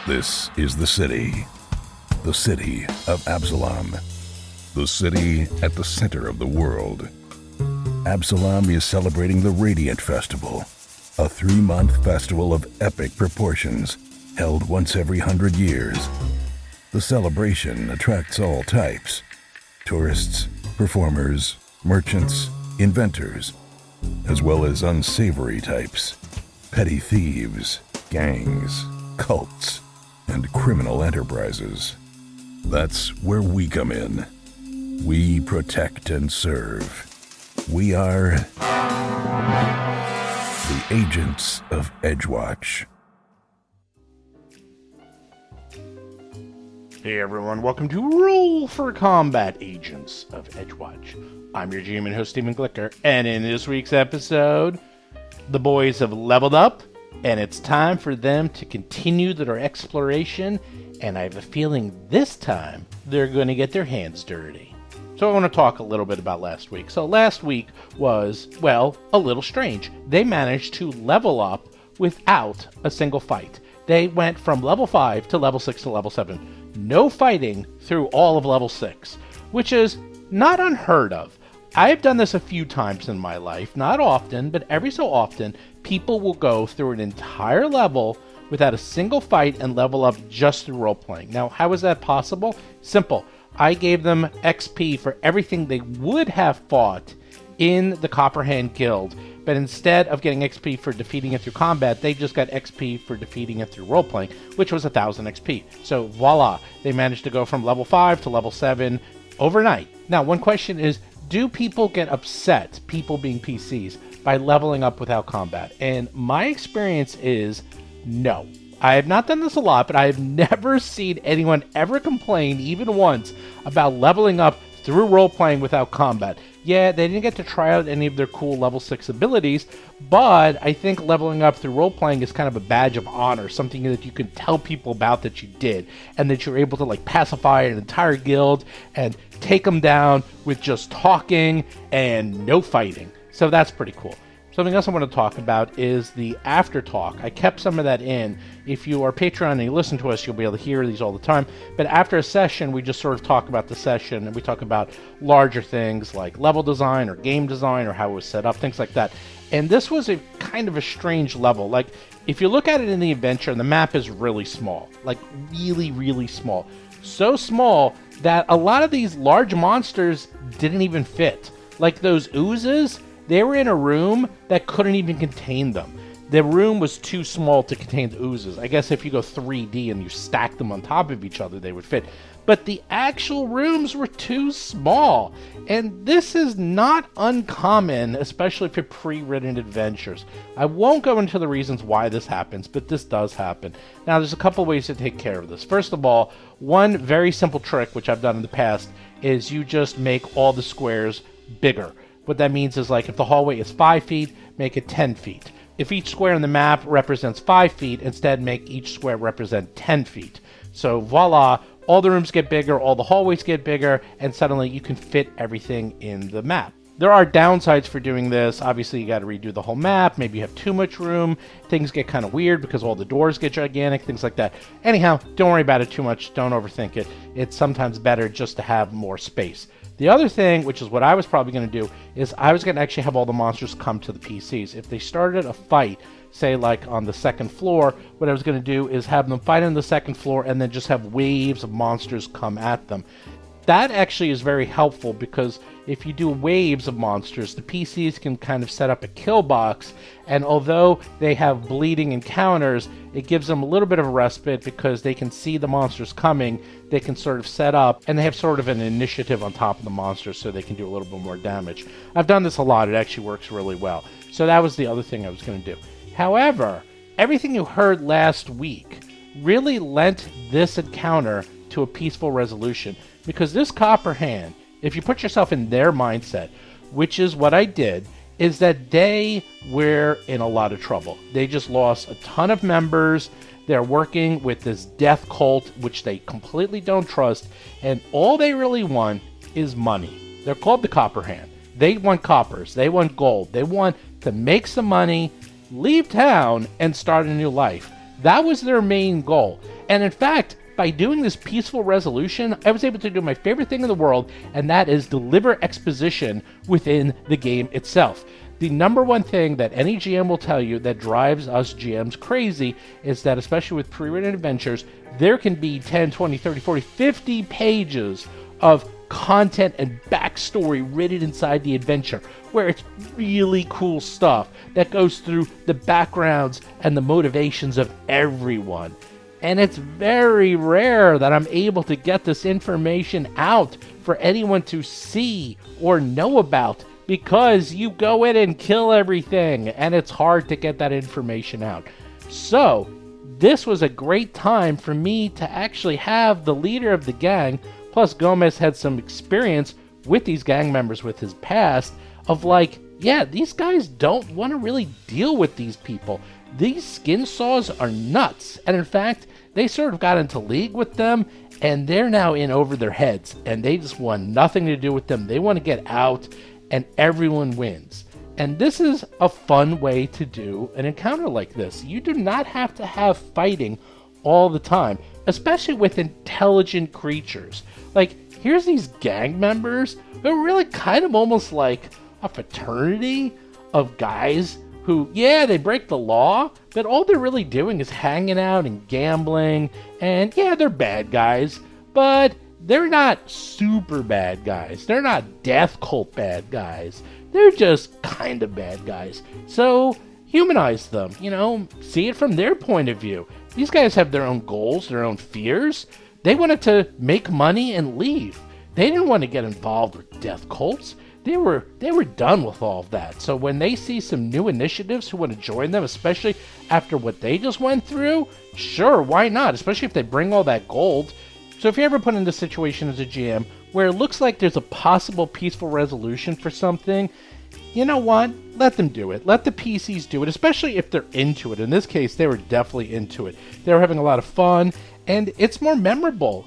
This is the city of Absalom, the city at the center of the world. Absalom is celebrating the Radiant Festival, a 3-month festival of epic proportions held once every 100 years. The celebration attracts all types: tourists, performers, merchants, inventors, as well as unsavory types, petty thieves, gangs, cults, and criminal enterprises. That's where we come in. We protect and serve. We are the Agents of Edgewatch. Hey everyone, welcome to Roll for Combat, Agents of Edgewatch. I'm your GM and host, Stephen Glicker, and in this week's episode, the boys have leveled up, and it's time for them to continue their exploration, and I have a feeling this time they're going to get their hands dirty. So I want to talk a little bit about last week. So last week was, well, a little strange. They managed to level up without a single fight. They went from level 5 to level 6 to level 7. No fighting through all of level 6, which is not unheard of. I've done this a few times in my life, not often, but every so often, people will go through an entire level without a single fight and level up just through role-playing. Now, how is that possible? Simple. I gave them XP for everything they would have fought in the Copperhand Guild, but instead of getting XP for defeating it through combat, they just got XP for defeating it through role-playing, which was 1,000 XP. So voila, they managed to go from level 5 to level 7 overnight. Now, one question is, do people get upset, people being PCs, by leveling up without combat? And my experience is no. I have not done this a lot, but I have never seen anyone ever complain, even once, about leveling up through role-playing without combat. Yeah, they didn't get to try out any of their cool level 6 abilities, but I think leveling up through role-playing is kind of a badge of honor, something that you can tell people about that you did, and that you're able to like pacify an entire guild and take them down with just talking and no fighting. So that's pretty cool. Something else I want to talk about is the after talk. I kept some of that in. If you are Patreon and you listen to us, you'll be able to hear these all the time. But after a session, we just sort of talk about the session, and we talk about larger things like level design or game design or how it was set up, things like that. And this was a kind of a strange level. Like, if you look at it in the adventure, the map is really small. Like, really, really small. So small that a lot of these large monsters didn't even fit. Like those oozes, they were in a room that couldn't even contain them. The room was too small to contain the oozes. I guess if you go 3D and you stack them on top of each other, they would fit. But the actual rooms were too small. And this is not uncommon, especially for pre-written adventures. I won't go into the reasons why this happens, but this does happen. Now, there's a couple ways to take care of this. First of all, one very simple trick, which I've done in the past, is you just make all the squares bigger. What that means is, like, if the hallway is 5 feet, make it 10 feet. If each square in the map represents 5 feet, instead make each square represent 10 feet. So voila, all the rooms get bigger, all the hallways get bigger, and suddenly you can fit everything in the map. There are downsides for doing this. Obviously, you got to redo the whole map. Maybe you have too much room. Things get kind of weird because all the doors get gigantic, things like that. Anyhow, don't worry about it too much. Don't overthink it. It's sometimes better just to have more space. The other thing, which is what I was probably going to do, is I was going to actually have all the monsters come to the PCs. If they started a fight, say like on the second floor, what I was going to do is have them fight on the second floor and then just have waves of monsters come at them. That actually is very helpful because if you do waves of monsters, the PCs can kind of set up a kill box, and although they have bleeding encounters, it gives them a little bit of a respite because they can see the monsters coming, they can sort of set up, and they have sort of an initiative on top of the monsters so they can do a little bit more damage. I've done this a lot, it actually works really well. So that was the other thing I was going to do. However, everything you heard last week really lent this encounter to a peaceful resolution. Because this Copperhand, if you put yourself in their mindset, which is what I did, is that they were in a lot of trouble. They just lost a ton of members. They're working with this death cult, which they completely don't trust. And all they really want is money. They're called the Copperhand. They want coppers. They want gold. They want to make some money, leave town, and start a new life. That was their main goal. And in fact, by doing this peaceful resolution, I was able to do my favorite thing in the world, and that is deliver exposition within the game itself. The number one thing that any GM will tell you that drives us GMs crazy is that, especially with pre-written adventures, there can be 10, 20, 30, 40, 50 pages of content and backstory written inside the adventure, where it's really cool stuff that goes through the backgrounds and the motivations of everyone. And it's very rare that I'm able to get this information out for anyone to see or know about, because you go in and kill everything, and it's hard to get that information out. So this was a great time for me to actually have the leader of the gang, plus Gomez had some experience with these gang members with his past, of like, yeah, these guys don't want to really deal with these people. These skin saws are nuts. And in fact, they sort of got into league with them, and they're now in over their heads, and they just want nothing to do with them. They want to get out, and everyone wins. And this is a fun way to do an encounter like this. You do not have to have fighting all the time, especially with intelligent creatures. Like, here's these gang members who are really kind of almost like a fraternity of guys who, yeah, they break the law, but all they're really doing is hanging out and gambling. And yeah, they're bad guys, but they're not super bad guys. They're not death cult bad guys. They're just kind of bad guys. So humanize them, see it from their point of view. These guys have their own goals, their own fears. They wanted to make money and leave. They didn't want to get involved with death cults. They were done with all of that. So when they see some new initiatives who want to join them, especially after what they just went through, sure, why not? Especially if they bring all that gold. So if you ever put in this situation as a GM where it looks like there's a possible peaceful resolution for something, you know what? Let them do it. Let the PCs do it, especially if they're into it. In this case, they were definitely into it. They were having a lot of fun, and it's more memorable.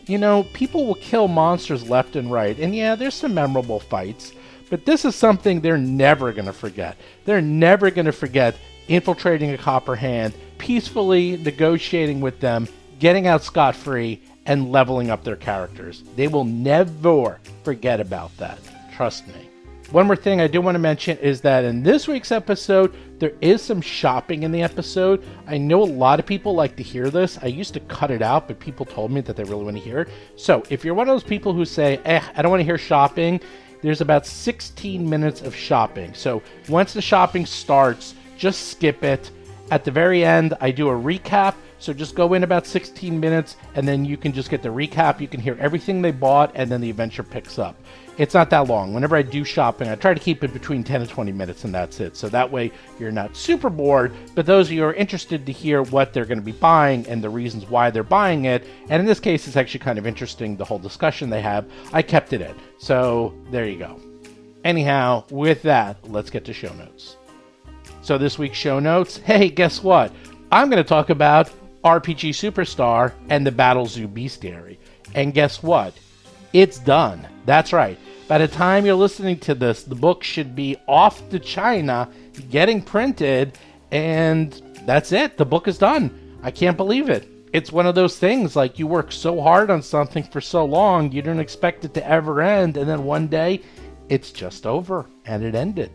People will kill monsters left and right, and yeah, there's some memorable fights, but this is something they're never going to forget. They're never going to forget infiltrating a Copper Hand, peacefully negotiating with them, getting out scot-free, and leveling up their characters. They will never forget about that. Trust me. One more thing I do want to mention is that in this week's episode, there is some shopping in the episode. I know a lot of people like to hear this. I used to cut it out, but people told me that they really want to hear it. So if you're one of those people who say, I don't want to hear shopping, there's about 16 minutes of shopping. So once the shopping starts, just skip it. At the very end, I do a recap. So just go in about 16 minutes, and then you can just get the recap. You can hear everything they bought, and then the adventure picks up. It's not that long. Whenever I do shopping, I try to keep it between 10 and 20 minutes, and that's it. So that way you're not super bored, but those of you who are interested to hear what they're going to be buying and the reasons why they're buying it, and in this case, it's actually kind of interesting, the whole discussion they have, I kept it in. So there you go. Anyhow, with that, let's get to show notes. So this week's show notes, hey, guess what? I'm going to talk about RPG Superstar and the Battle Zoo Bestiary. And guess what? It's done. That's right. By the time you're listening to this, the book should be off to China, getting printed, and that's it. The book is done. I can't believe it. It's one of those things, like you work so hard on something for so long, you don't expect it to ever end, and then one day, it's just over, and it ended.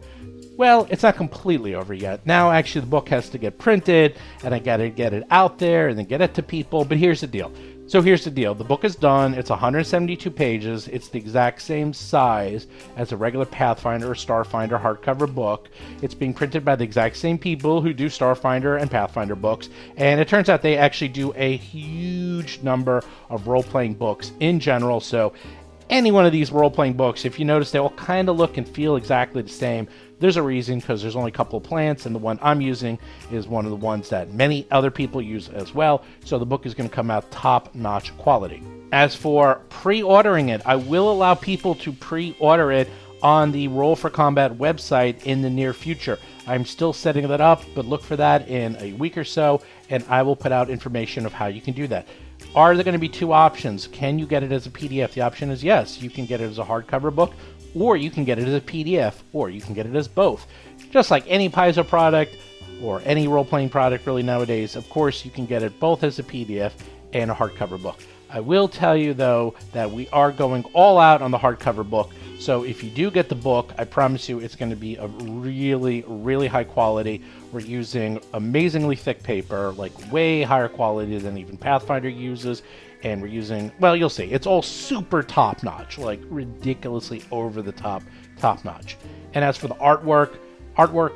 Well, it's not completely over yet. Now, actually, the book has to get printed, and I gotta get it out there, and then get it to people, but here's the deal. The book is done. It's 172 pages. It's the exact same size as a regular Pathfinder or Starfinder hardcover book. It's being printed by the exact same people who do Starfinder and Pathfinder books. And it turns out they actually do a huge number of role-playing books in general. So any one of these role-playing books, if you notice, they all kind of look and feel exactly the same. There's a reason, because there's only a couple of plants, and the one I'm using is one of the ones that many other people use as well, so the book is going to come out top-notch quality. As for pre-ordering it, I will allow people to pre-order it on the Roll for Combat website in the near future. I'm still setting that up, but look for that in a week or so, and I will put out information of how you can do that. Are there going to be two options? Can you get it as a PDF? The option is yes. You can get it as a hardcover book, or you can get it as a PDF, or you can get it as both. Just like any Paizo product, or any role-playing product really nowadays, of course you can get it both as a PDF and a hardcover book. I will tell you though that we are going all out on the hardcover book. So if you do get the book, I promise you it's going to be a really, really high quality. We're using amazingly thick paper, like way higher quality than even Pathfinder uses. And we're using, well, you'll see, it's all super top notch, like ridiculously over the top notch. And as for the artwork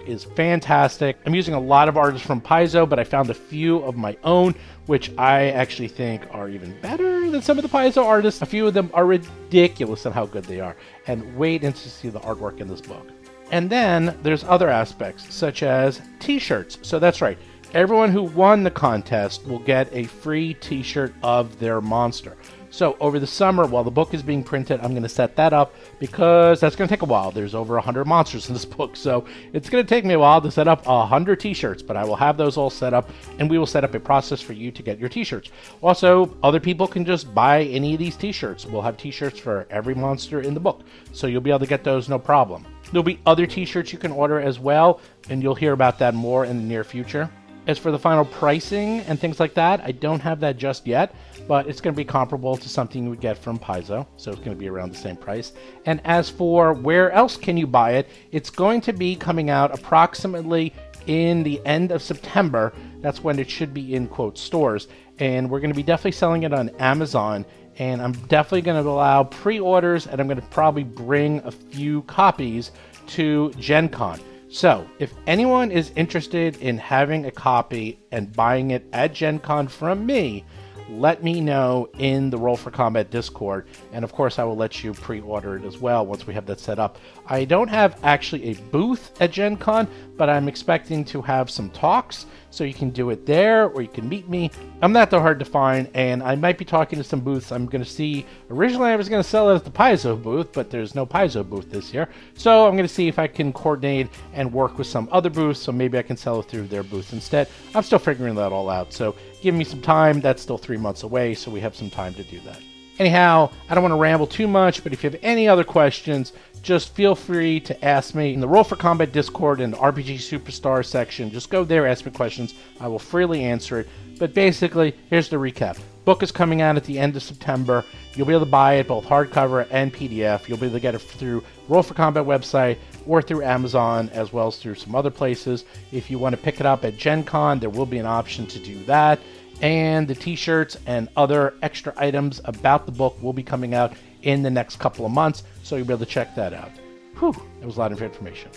is fantastic. I'm using a lot of artists from Paizo, but I found a few of my own, which I actually think are even better than some of the Paizo artists. A few of them are ridiculous in how good they are. And wait until you see the artwork in this book. And then there's other aspects, such as t-shirts. So that's right. Everyone who won the contest will get a free t-shirt of their monster. So over the summer, while the book is being printed, I'm going to set that up because that's going to take a while. There's over 100 monsters in this book, so it's going to take me a while to set up 100 t-shirts, but I will have those all set up, and we will set up a process for you to get your t-shirts. Also, other people can just buy any of these t-shirts. We'll have t-shirts for every monster in the book, so you'll be able to get those no problem. There'll be other t-shirts you can order as well, and you'll hear about that more in the near future. As for the final pricing and things like that, I don't have that just yet, but it's going to be comparable to something you would get from Paizo, so it's going to be around the same price. And as for where else can you buy it, it's going to be coming out approximately in the end of September. That's when it should be in, quote, stores. And we're going to be definitely selling it on Amazon, and I'm definitely going to allow pre-orders, and I'm going to probably bring a few copies to Gen Con. So, if anyone is interested in having a copy and buying it at Gen Con from me, let me know in the Roll for Combat Discord, and of course I will let you pre-order it as well once we have that set up. I don't have actually a booth at Gen Con, but I'm expecting to have some talks, so you can do it there, or you can meet me. I'm not that hard to find, and I might be talking to some booths. I'm going to see, originally I was going to sell it at the Paizo booth, but there's no Paizo booth this year, so I'm going to see if I can coordinate and work with some other booths, so maybe I can sell it through their booth instead. I'm still figuring that all out, so give me some time. That's still 3 months away, so we have some time to do that. Anyhow, I don't want to ramble too much, but if you have any other questions, just feel free to ask me in the Roll for Combat Discord in the RPG Superstar section. Just go there, ask me questions. I will freely answer it. But basically, here's the recap. Book is coming out at the end of September. You'll be able to buy it both hardcover and PDF. You'll be able to get it through Roll for Combat website or through Amazon, as well as through some other places. If you want to pick it up at Gen Con, there will be an option to do that. And the t-shirts and other extra items about the book will be coming out in the next couple of months, so you'll be able to check that out. Whew, that was a lot of information.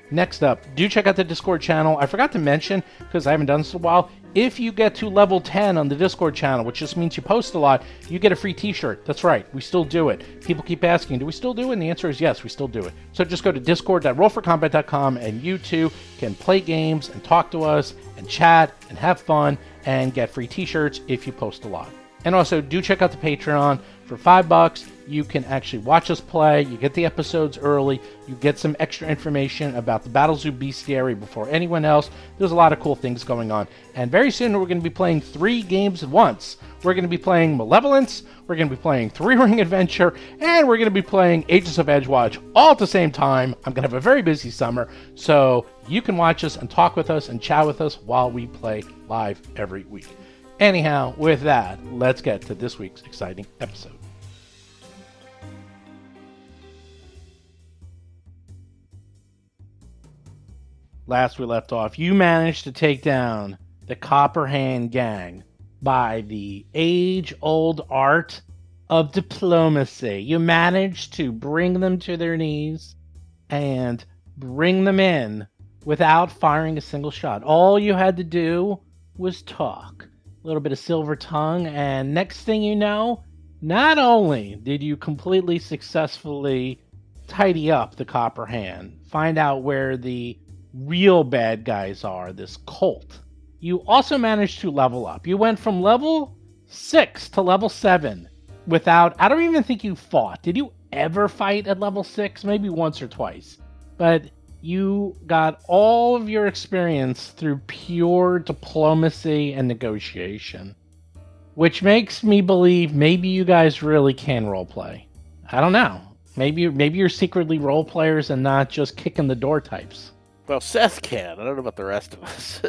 Next up, do check out the Discord channel. I forgot to mention, because I haven't done this in a while, if you get to level 10 on the Discord channel, which just means you post a lot, you get a free t-shirt. That's right, we still do it. People keep asking, do we still do it? And the answer is yes, we still do it. So just go to discord.rollforcombat.com, and you too can play games and talk to us and chat and have fun and get free t-shirts if you post a lot. And also, do check out the Patreon. For $5, you can actually watch us play. You get the episodes early. You get some extra information about the Battlezoo Bestiary before anyone else. There's a lot of cool things going on. And very soon, we're going to be playing 3 games at once. We're going to be playing Malevolence, we're going to be playing 3-Ring Adventure, and we're going to be playing Agents of Edgewatch all at the same time. I'm going to have a very busy summer, so you can watch us and talk with us and chat with us while we play live every week. Anyhow, with that, let's get to this week's exciting episode. Last we left off, you managed to take down the Copperhand Gang by the age-old art of diplomacy. You managed to bring them to their knees and bring them in without firing a single shot. All you had to do was talk. A little bit of silver tongue, and next thing you know, not only did you completely successfully tidy up the Copper Hand, find out where the real bad guys are, this cult, you also managed to level up. You went from level 6 to level 7 without, I don't even think you fought. Did you ever fight at level 6? Maybe once or twice. But you got all of your experience through pure diplomacy and negotiation, which makes me believe maybe you guys really can roleplay. I don't know. Maybe you're secretly role players and not just kick in the door types. Well, Seth can. I don't know about the rest of us.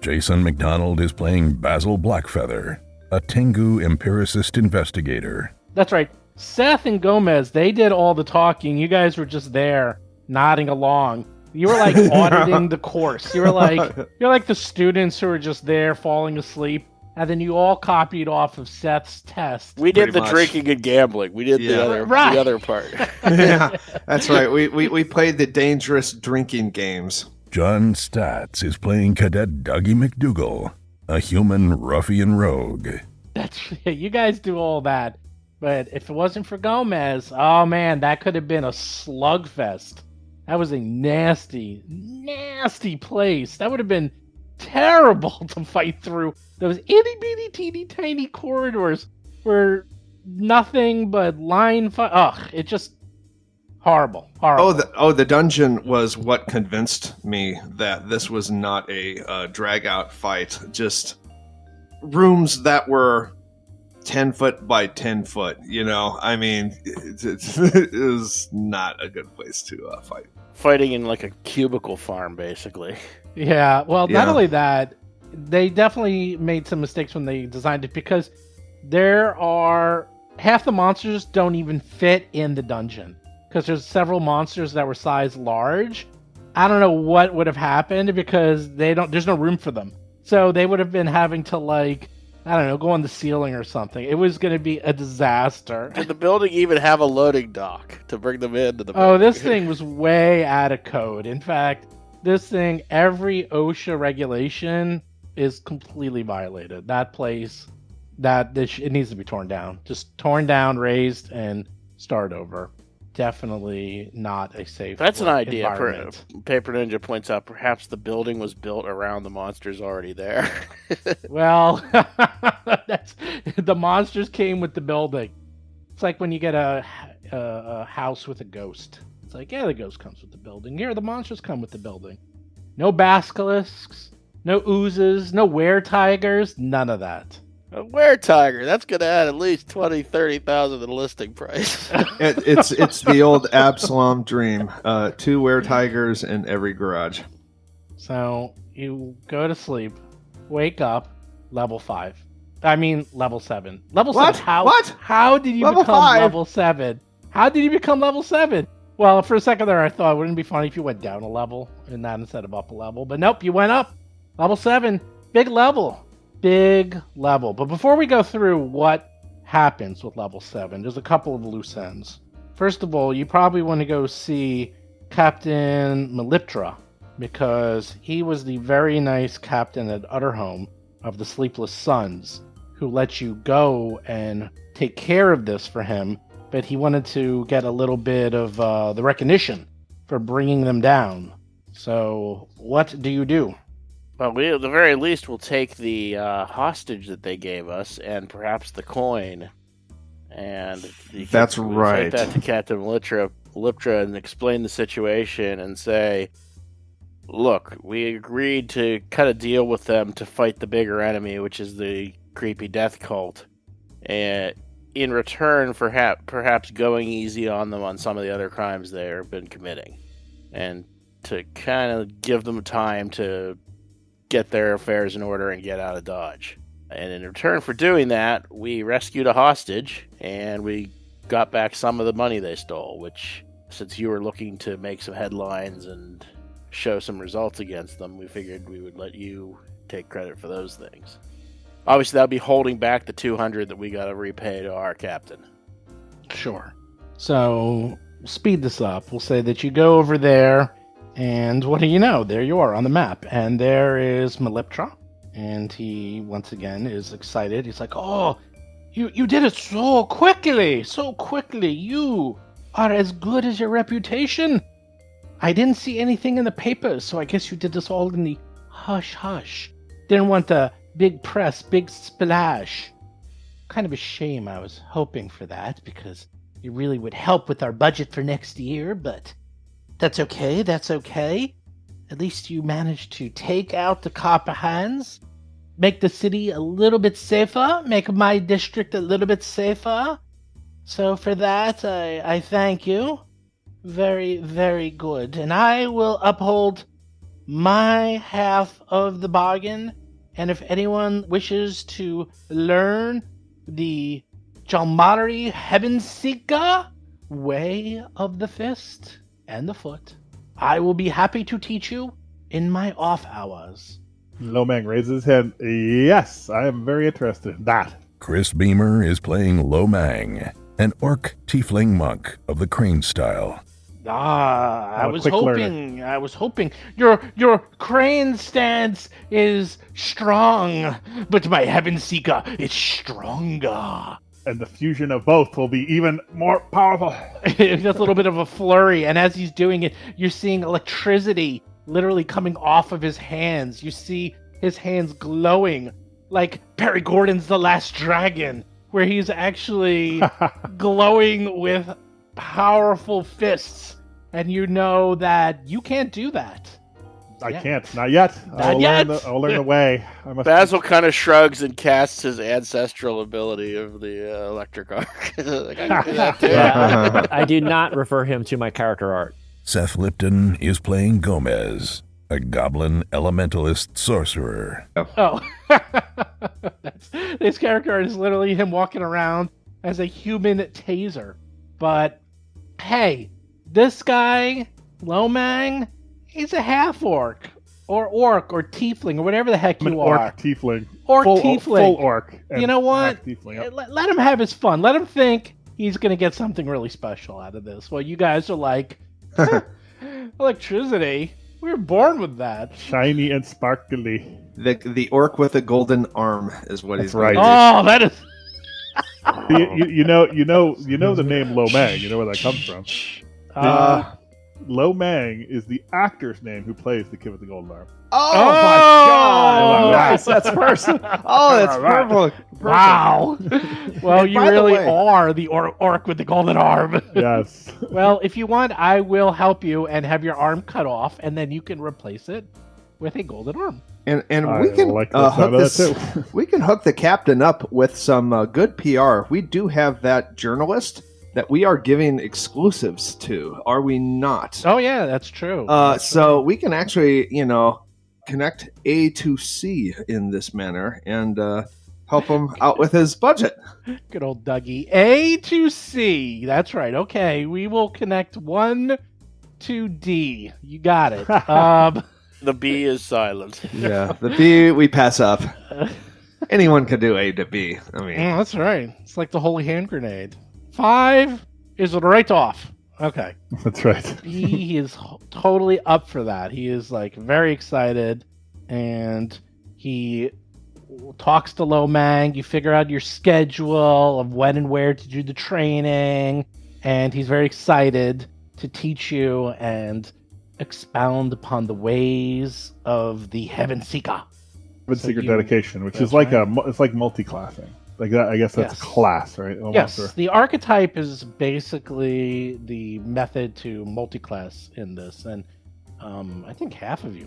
Jason McDonald is playing Basil Blackfeather, a Tengu empiricist investigator. That's right. Seth and Gomez, they did all the talking. You guys were just there, nodding along. You were like auditing the course. You're like the students who were just there falling asleep, and then you all copied off of Seth's test. We did Pretty the much. drinking and gambling. We did Yeah. the Right. other part. Yeah, that's right. We played the dangerous drinking games. John Statz is playing Cadet Dougie McDougal, a human ruffian rogue. That's you guys do all that. But if it wasn't for Gomez, oh man, that could have been a slugfest. That was a nasty, nasty place. That would have been terrible to fight through those itty bitty teeny tiny corridors where nothing but line fight. Ugh, it just horrible. The dungeon was what convinced me that this was not a drag out fight. Just rooms that were 10 foot by 10 foot. I mean, it is not a good place to fight. Fighting in like a cubicle farm, basically. Yeah, well, not Yeah. only that, they definitely made some mistakes when they designed it because there are half the monsters don't even fit in the dungeon because there's several monsters that were size large. I don't know what would have happened because there's no room for them. So they would have been having to go on the ceiling or something. It was going to be a disaster. Did the building even have a loading dock to bring them into the building? Oh, this thing was way out of code. In fact, every OSHA regulation is completely violated. That place, it needs to be torn down. Just torn down, razed, and start over. Definitely not a safe That's an idea. environment. Paper Ninja points out perhaps the building was built around the monsters already there. Well, the monsters came with the building. It's like when you get a house with a ghost. It's like, yeah, the ghost comes with the building. Here, the monsters come with the building. No basilisks, no oozes, no were-tigers, none of that. A were-tiger, that's going to add at least $20,000, $30,000 to the listing price. It's the old Absalom dream. 2 were-tigers in every garage. So you go to sleep, wake up, level 5. I mean, level 7. Level What? 7. What? How did you Level become 5? level 7? How did you become level 7? Well, for a second there, I thought, wouldn't it be funny if you went down a level and that instead of up a level? But nope, you went up. Level 7. Big level. Big level. But before we go through what happens with level 7, there's a couple of loose ends. First of all, you probably want to go see Captain Meliptra, because he was the very nice captain at Utterhome of the Sleepless Sons, who let you go and take care of this for him, but he wanted to get a little bit of the recognition for bringing them down. So what do you do? Well, we at the very least will take the hostage that they gave us and perhaps the coin. And That's we'll right. Take that to Captain Liptra and explain the situation and say, look, we agreed to cut a deal with them to fight the bigger enemy, which is the creepy death cult. And in return for perhaps going easy on them on some of the other crimes they've been committing. And to kind of give them time to get their affairs in order and get out of Dodge. And in return for doing that, we rescued a hostage, and we got back some of the money they stole, which, since you were looking to make some headlines and show some results against them, we figured we would let you take credit for those things. Obviously, that would be holding back the $200 that we got to repay to our captain. Sure. So, speed this up. We'll say that you go over there, and what do you know? There you are on the map. And there is Meliptra. And he, once again, is excited. He's like, oh, you did it so quickly. So quickly. You are as good as your reputation. I didn't see anything in the papers, so I guess you did this all in the hush-hush. Didn't want the big press, big splash. Kind of a shame. I was hoping for that, because it really would help with our budget for next year, but that's okay, that's okay. At least you managed to take out the Copperhands, make the city a little bit safer, make my district a little bit safer. So for that, I thank you. Very, very good. And I will uphold my half of the bargain. And if anyone wishes to learn the Jalmari Heavenseeker way of the fist and the foot, I will be happy to teach you in my off hours. Lomang raises his hand. Yes, I am very interested in that. Chris Beamer is playing Lomang, an orc tiefling monk of the crane style. I I'm a was quick hoping. I was hoping your crane stance is strong, but my Heavenseeker is stronger. And the fusion of both will be even more powerful. Just a little bit of a flurry, and as he's doing it, you're seeing electricity literally coming off of his hands. You see his hands glowing like Perry Gordon's The Last Dragon, where he's actually glowing with powerful fists. And you know that you can't do that. I Yeah. can't. Not yet. Not yet. I'll learn the way. I must. Basil kind of shrugs and casts his ancestral ability of the electric arc. Like, I can do that too. Yeah, I do not refer him to my character art. Seth Lipton is playing Gomez, a goblin elementalist sorcerer. Oh. This character art is literally him walking around as a human taser. But, hey, this guy, Lomang, he's a half-orc. Or tiefling, or whatever the heck I'm an you orc are. tiefling. Orc full, tiefling. Full orc. and You know what? half Tiefling. Yep. Let him have his fun. Let him think he's going to get something really special out of this. Well, you guys are like, electricity? We were born with that. Shiny and sparkly. The orc with a golden arm is what he's That's right. Oh, that is... You know the name Lomang. You know where that comes from. Lomang is the actor's name who plays the kid with the golden arm. Oh, Oh! my god! Nice, that's perfect. Oh, that's perfect. Wow. Well, And you by the really way- are the orc with the golden arm. Yes. Well, if you want, I will help you and have your arm cut off, and then you can replace it with a golden arm. And I we can like the hook sound of this. that too. We can hook the captain up with some good PR. We do have that journalist that we are giving exclusives to, are we not? Oh, yeah, that's true. So we can actually, connect A to C in this manner and help him out with his budget. Good old Dougie. A to C. That's right. Okay, we will connect 1 to D. You got it. The B is silent. Yeah, the B we pass up. Anyone could do A to B. I mean, That's right. It's like the holy hand grenade. 5 is right off. Okay. That's right. He is totally up for that. He is like very excited, and he talks to Lomang. You figure out your schedule of when and where to do the training, and he's very excited to teach you and expound upon the ways of the Heavenseeker. With So secret you- dedication, which that's is like right. it's like multi-classing. Like that, I guess that's Yes. class, right? Almost, Yes, or- the archetype is basically the method to multi-class in this, and I think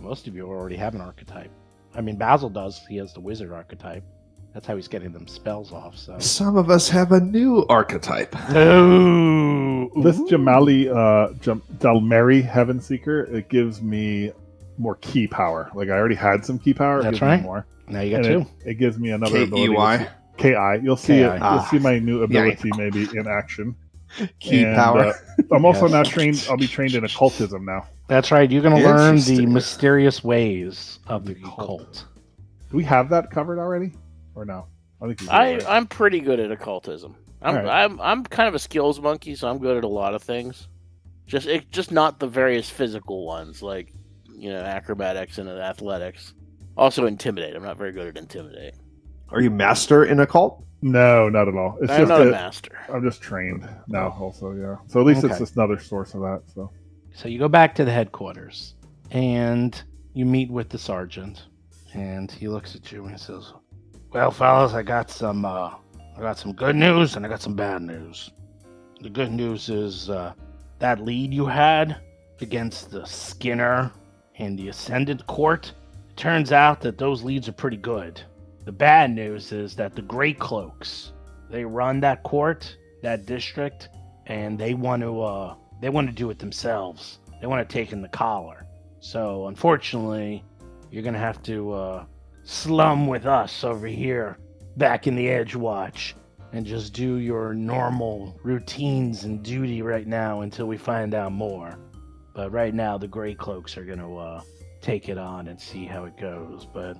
most of you already have an archetype. I mean, Basil does. He has the wizard archetype. That's how he's getting them spells off. So. some of us have a new archetype. No. This Dalmeri Heaven Seeker, it gives me more key power. Like I already had some key power. It That's gives me right. more. Now you got And two. it gives me another ability. KEY? KI. You'll see KI. it. You'll Ah. see my new ability maybe in action. Key And, power. I'm also Yes. now trained. I'll be trained in occultism now. That's right. You're going to learn the Interesting. mysterious ways of the Occult. occult. Do we have that covered already, or no? I think we do, right? I'm pretty good at occultism. Alright. I'm kind of a skills monkey, so I'm good at a lot of things. Just not the various physical ones like acrobatics and athletics. Also intimidate. I'm not very good at intimidate. Are you master in occult? No, not at all. It's I'm just not a that master. I'm just trained now. Also, yeah. So at least it's Okay. just another source of that. So So you go back to the headquarters, and you meet with the sergeant, and he looks at you and he says, "Well, fellas, I got some good news and I got some bad news. The good news is that lead you had against the Skinner and the Ascendant Court. It turns out that those leads are pretty good. The bad news is that the Grey Cloaks, they run that court, that district, and they want to do it themselves. They want to take in the collar. So, unfortunately, you're going to have to slum with us over here back in the Edgewatch and just do your normal routines and duty right now until we find out more. But right now, the Grey Cloaks are going to take it on and see how it goes. But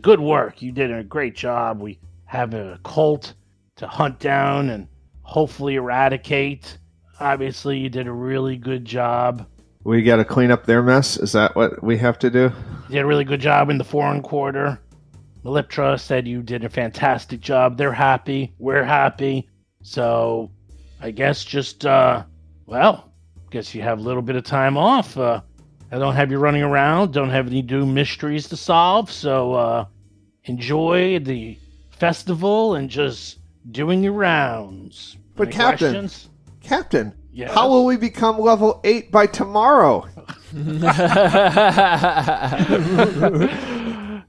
good work. You did a great job. We have a cult to hunt down and hopefully eradicate. Obviously, you did a really good job. We got to clean up their mess? Is that what we have to do? You did a really good job in the Foreign Quarter. Meliptra said you did a fantastic job. They're happy. We're happy. So, I guess just, guess you have a little bit of time off. I don't have you running around. Don't have any new mysteries to solve. So, enjoy the festival and just doing your rounds. But Any Captain, questions? Captain, Yes? how will we become level 8 by tomorrow?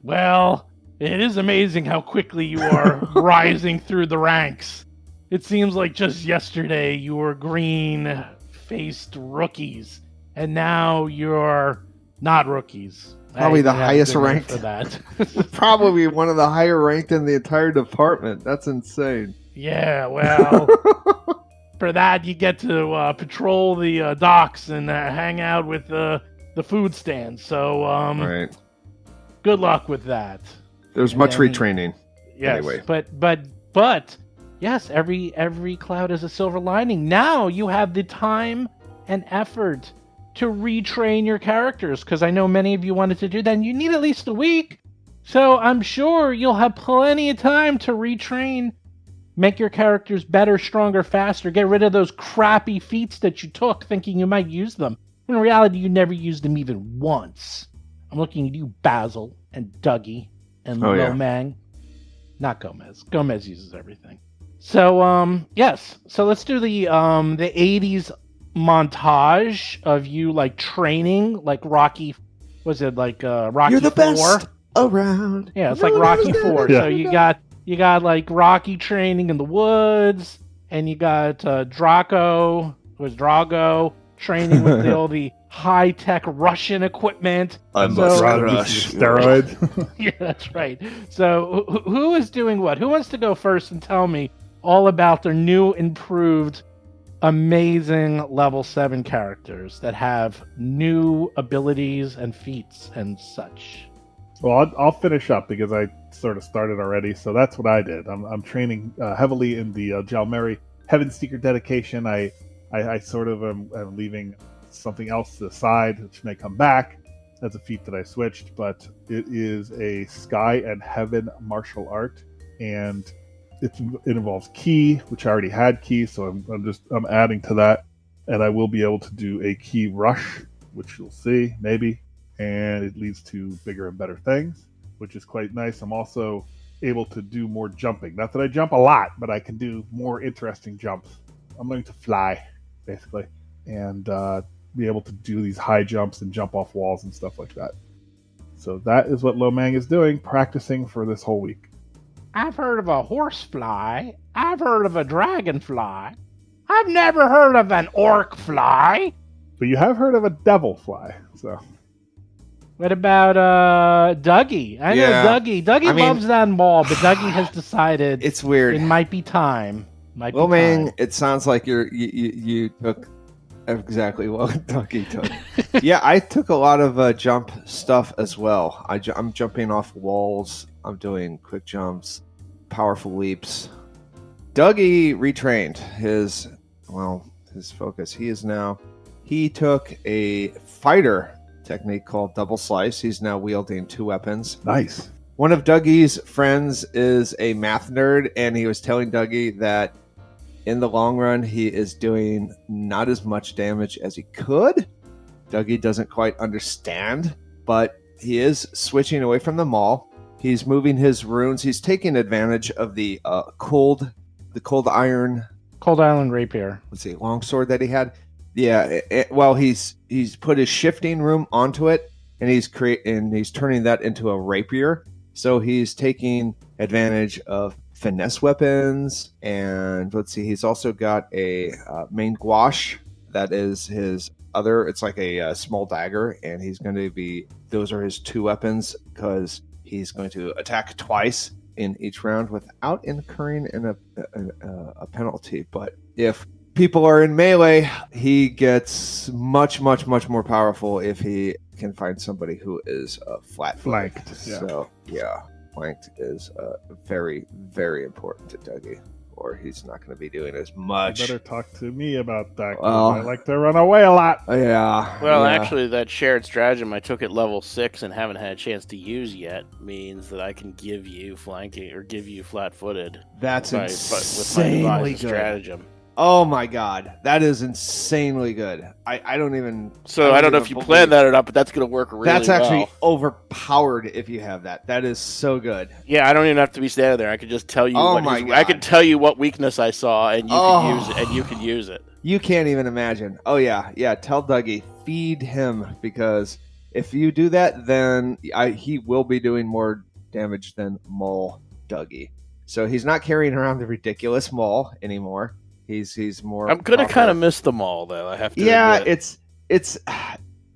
Well, it is amazing how quickly you are rising through the ranks. It seems like just yesterday you were green-faced rookies, and now you're not rookies. Probably I the even have a highest good name ranked. for that. Probably one of the higher ranked in the entire department. That's insane. Yeah, well, for that you get to patrol the docks and hang out with the food stands. So, Right. good luck with that. There's And much then- retraining. Yes, Anyway. but yes, every cloud has a silver lining. Now you have the time and effort to retrain your characters, because I know many of you wanted to do that, and you need at least a week. So I'm sure you'll have plenty of time to retrain, make your characters better, stronger, faster, get rid of those crappy feats that you took thinking you might use them. In reality, you never used them even once. I'm looking at you, Basil and Dougie and Oh, yeah. Lomang. Not Gomez. Gomez uses everything. So, yes. So let's do the 80s montage of you, like, training, like Rocky, was it like Rocky You're the 4? best around. Yeah, it's No like one Rocky else 4. does. So you got like Rocky training in the woods, and you got Drago training with all the high-tech Russian equipment. I So- must Rod crush uses you. steroids. Yeah, that's right. So who is doing what? Who wants to go first and tell me all about their new, improved, amazing level 7 characters that have new abilities and feats and such? Well, I'll finish up because I sort of started already. So that's what I did. I'm training heavily in the Jalmeri Heaven Seeker dedication. I sort of am leaving something else to the side, which may come back as a feat that I switched. But it is a Sky and Heaven martial art, and it involves ki, which I already had ki, so I'm adding to that, and I will be able to do a ki rush, which you'll see maybe. And it leads to bigger and better things, which is quite nice. I'm also able to do more jumping. Not that I jump a lot, but I can do more interesting jumps. I'm learning to fly, basically, and be able to do these high jumps and jump off walls and stuff like that. So that is what Lomang is doing, practicing for this whole week. I've heard of a horsefly. I've heard of a dragonfly. I've never heard of an orc fly. But you have heard of a devil fly, so... What about Dougie? I know Yeah. Dougie. Dougie I mean- loves that ball, but Dougie has decided It's weird. it might be time. Might be Lomang, time. it sounds like you took exactly what Donkey took. Yeah, I took a lot of jump stuff as well. I'm jumping off walls. I'm doing quick jumps, powerful leaps. Dougie retrained his focus. He took a fighter technique called double slice. He's now wielding 2 weapons. Nice. One of Dougie's friends is a math nerd, and he was telling Dougie that in the long run, he is doing not as much damage as he could. Dougie doesn't quite understand, but he is switching away from the maul. He's moving his runes. He's taking advantage of the cold iron, Cold Island Rapier. longsword that he had. Yeah, he's put his shifting room onto it, and he's turning that into a rapier. So he's taking advantage of finesse weapons, and he's also got a main gouache that is his other. It's like a small dagger, and he's going to be. Those are his 2 weapons because he's going to attack twice in each round without incurring a penalty. But if people are in melee, he gets much more powerful if he can find somebody who is flanked. Yeah. So yeah, flanked is very, very important to Dougie, or he's not going to be doing as You much. better talk to me about that. 'Cause Well- I like to run away a lot. Yeah. Well, yeah. actually, that shared stratagem I took at level 6 and haven't had a chance to use yet means that I can give you flanking or give you flat-footed That's with my insanely devised good. stratagem. Oh my god, that is insanely good. I don't even. So I don't know even if you believe- planned that or not, but that's going to work really That's actually well. overpowered if you have that. That is so good. Yeah, I don't even have to be standing there. I could just tell you. Oh what my his- God. I could tell you what weakness I saw, and you Oh. could use it. And you could use it. You can't even imagine. Oh yeah, yeah. Tell Dougie, feed him, because if you do that, then he will be doing more damage than Maul Dougie. So he's not carrying around the ridiculous Maul anymore. He's more. I'm gonna proper. kind of miss them all, though. I have to. Yeah, admit. it's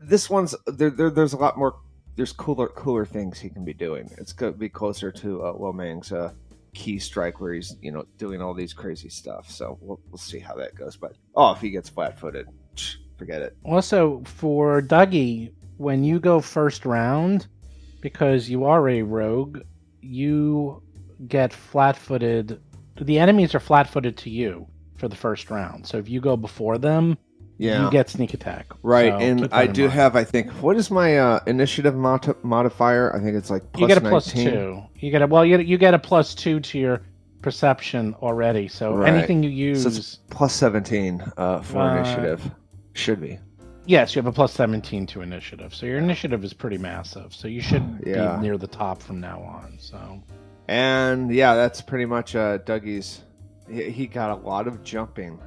this one's there's a lot more. There's cooler things he can be doing. It's gonna be closer to Lo Mang's key strike, where he's doing all these crazy stuff. So we'll see how that goes. But if he gets flat-footed, forget it. Also, for Dougie, when you go first round, because you are a rogue, you get flat-footed. The enemies are flat-footed to you for the first round. So if you go before them, Yeah. you get sneak attack. Right, So and keep that I in do mind. have, I think, what is my initiative modifier? I think it's like plus You get a 19. +2. You get a you get a +2 to your perception already. So Right. anything you use, So it's plus 17 for initiative. Should be. yes, you have a +17 to initiative. So your initiative is pretty massive. So you should Yeah. be near the top from now on. So And yeah, that's pretty much Dougie's. He got a lot of jumping.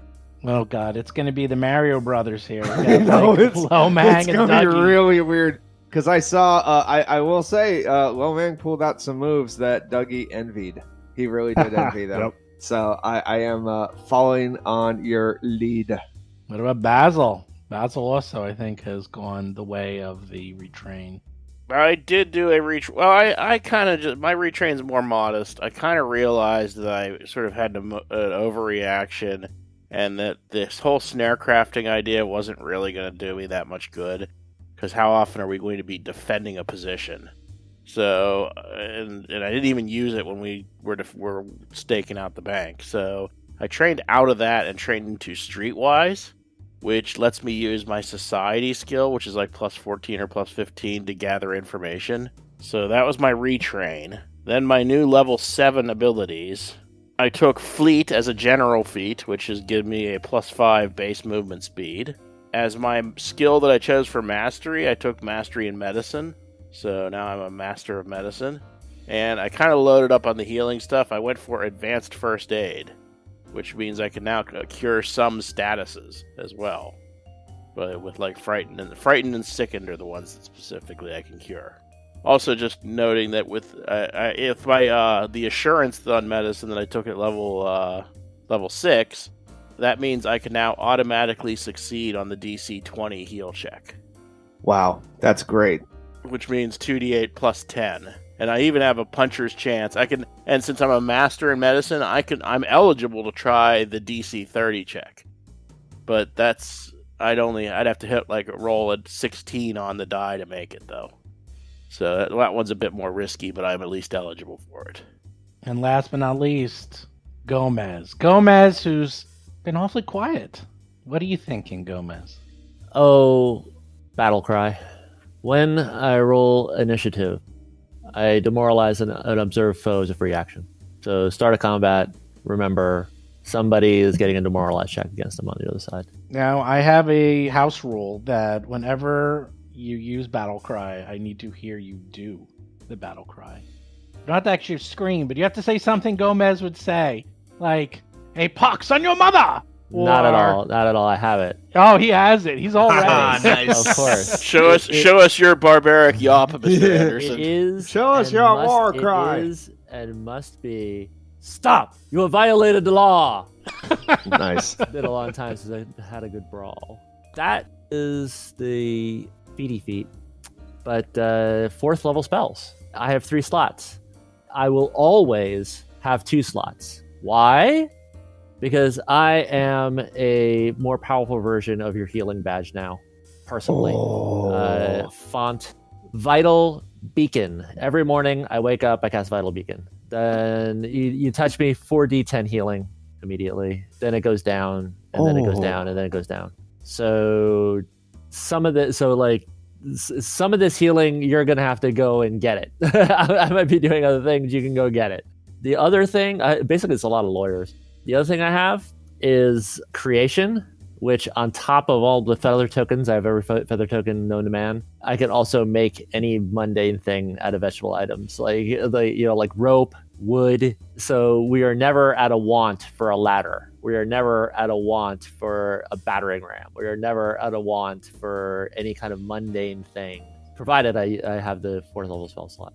oh god, it's going to be the Mario Brothers here. I know, it's Lomang it's and gonna be Dougie. really weird. Because I saw, I will say, Lo Mang pulled out some moves that Dougie envied. He really did envy them. Yep. So I am following on your lead. What about Basil? Basil also, I think, has gone the way of the retrain. I did do a reach. Well, I kind of just my retrain's more modest. I kind of realized that I sort of had an overreaction, and that this whole snare crafting idea wasn't really going to do me that much good. Because how often are we going to be defending a position? So, and I didn't even use it when we were staking out the bank. So I trained out of that and trained into Streetwise, which lets me use my society skill, which is like plus 14 or plus 15 to gather information. So that was my retrain. Then my new level 7 abilities. I took Fleet as a general feat, which has given me a plus 5 base movement speed. As my skill that I chose for Mastery, I took Mastery in Medicine. So now I'm a Master of Medicine. And I kind of loaded up on the healing stuff. I went for Advanced First Aid, which means I can now cure some statuses as well. But with like Frightened and Sickened are the ones that specifically I can cure. Also, just noting that with if my the Assurance on Medicine that I took at level 6, that means I can now automatically succeed on the DC 20 heal check, Wow, that's great. which means 2d8 plus 10. And I even have a puncher's chance. And since I'm a master in medicine, I'm eligible to try the DC 30 check. But I'd have to roll a 16 on the die to make it though. So that one's a bit more risky, but I'm at least eligible for it. And last but not least, Gomez. Gomez, who's been awfully quiet. What are you thinking, Gomez? Oh, battle cry. When I roll initiative, I demoralize and observe foe as a free action. So start a combat, remember somebody is getting a demoralized check against them on the other side. Now, I have a house rule that whenever you use battle cry, I need to hear you do the battle cry. You don't have to actually scream, but you have to say something Gomez would say, like, "Hey, pox on your mother!" Not at Or- all. Not at all. I have it. Oh, he has it. He's all ready. Nice. Of course. Show us your barbaric yawp, Mr. It Anderson. is. Show us and your must- war cry. It is and must be. Stop! You have violated the law. Nice. Been a long time since I had a good brawl. That is the feety feet, but 4th level spells. I have 3 slots. I will always have 2 slots. Why? Because I am a more powerful version of your healing badge now, personally. Font Vital Beacon. Every morning I wake up, I cast Vital Beacon. Then you touch me, 4d10 healing immediately. Then it goes down, and then it goes down, and then it goes down. So some of this healing, you're gonna have to go and get it. I might be doing other things. You can go get it. The other thing, basically, it's a lot of lawyers. The other thing I have is creation, which on top of all the feather tokens, I have every feather token known to man. I can also make any mundane thing out of vegetable items, like rope, wood. So we are never at a want for a ladder. We are never at a want for a battering ram. We are never at a want for any kind of mundane thing, provided I have the 4th level spell slot.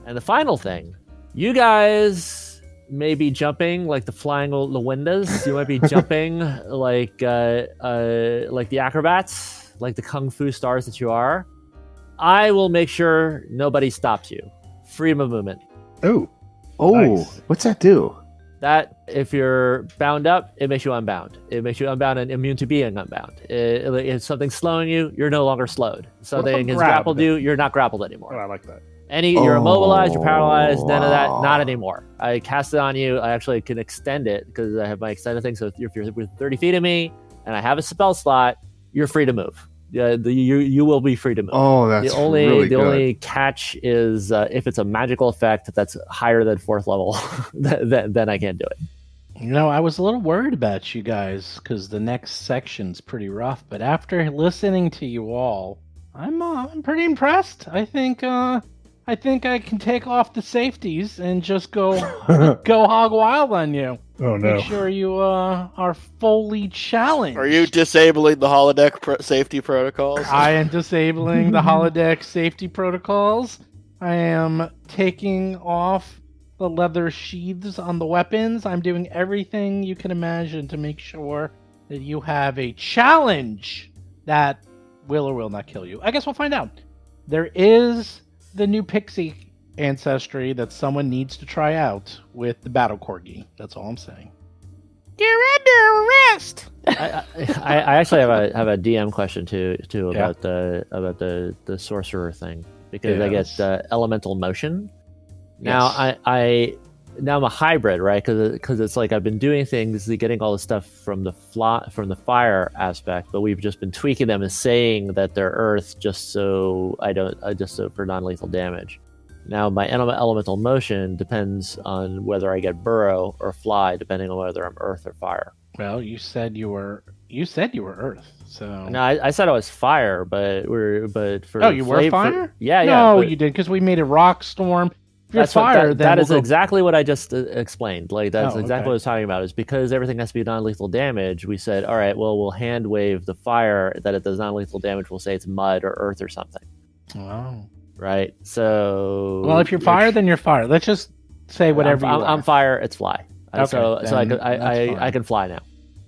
And the final thing, you guys may be jumping like the flying Lawindas. You might be jumping like the acrobats, like the kung fu stars that you are. I will make sure nobody stops you. Freedom of movement. Oh, Nice. What's that do? That, if you're bound up, it makes you unbound. It makes you unbound and immune to being unbound. If something's slowing you, you're no longer slowed. Something has grappled you, you're not grappled anymore. Oh, I like that. You're immobilized, you're paralyzed, none of that, not anymore. I cast it on you. I actually can extend it because I have my extended thing. So if you're within 30 feet of me and I have a spell slot, you're free to move. You will be free to move. Oh, that's really good. The only catch is if it's a magical effect that's higher than 4th level, then I can't do it. I was a little worried about you guys because the next section's pretty rough. But after listening to you all, I'm pretty impressed. I think I can take off the safeties and just go hog wild on you. Oh no! Make sure you are fully challenged. Are you disabling the holodeck safety protocols? I am disabling the holodeck safety protocols. I am taking off the leather sheaths on the weapons. I'm doing everything you can imagine to make sure that you have a challenge that will or will not kill you. I guess we'll find out. There is the new pixie ancestry that someone needs to try out with the battle corgi. That's all I'm saying. You're under arrest. I actually have a DM question too about the sorcerer thing, because I get elemental motion. Now Yes. now I'm a hybrid, right? Because it's like I've been doing things, getting all the stuff from the fire aspect, but we've just been tweaking them and saying that they're earth just so for non-lethal damage. Now my elemental motion depends on whether I get burrow or fly, depending on whether I'm earth or fire. Well, you said you were earth, so No, I said I was fire, but for you were fire? Yeah. No, but you did, because we made a rock storm. If you're fire, then that we'll is go- exactly what I just explained. Like that's Oh, exactly okay. what I was talking about. Is because everything has to be non-lethal damage. We said, all right, well, we'll hand wave the fire that it does non-lethal damage. We'll say it's mud or earth or something, Wow. right? So, Well, if you're fire, then you're fire. Let's just say whatever you are. I'm fire. It's fly. Okay, so I then that's fine. I can fly now.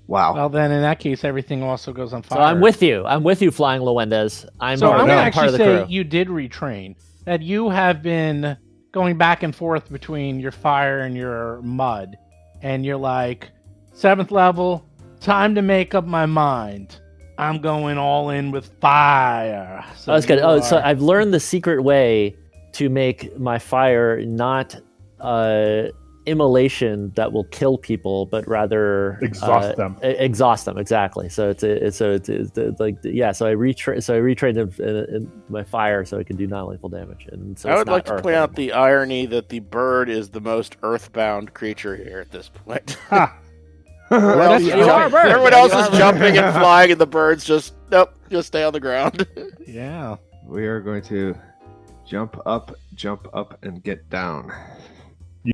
Wow. Well, then in that case, everything also goes on fire. So I'm with you. I'm with you, Flying Lowendes. I'm So I'm part, going to I'm part actually of the say crew. you did retrain. That you have been going back and forth between your fire and your mud. And you're like, 7th level, time to make up my mind. I'm going all in with fire. So Oh, that's good. you Oh, so are- I've learned the secret way to make my fire not immolation that will kill people, but rather Exhaust them. Exhaust them, exactly. So it's like So I retrained in my fire so it can do non-lethal damage. And so I it's would not like to earth point out anymore. the irony that the bird is the most earthbound creature here at this point. Everyone else is You are a bird. Everyone You else are a is bird. jumping and flying, and the bird's just just stay on the ground. Yeah. We are going to jump up, and get down.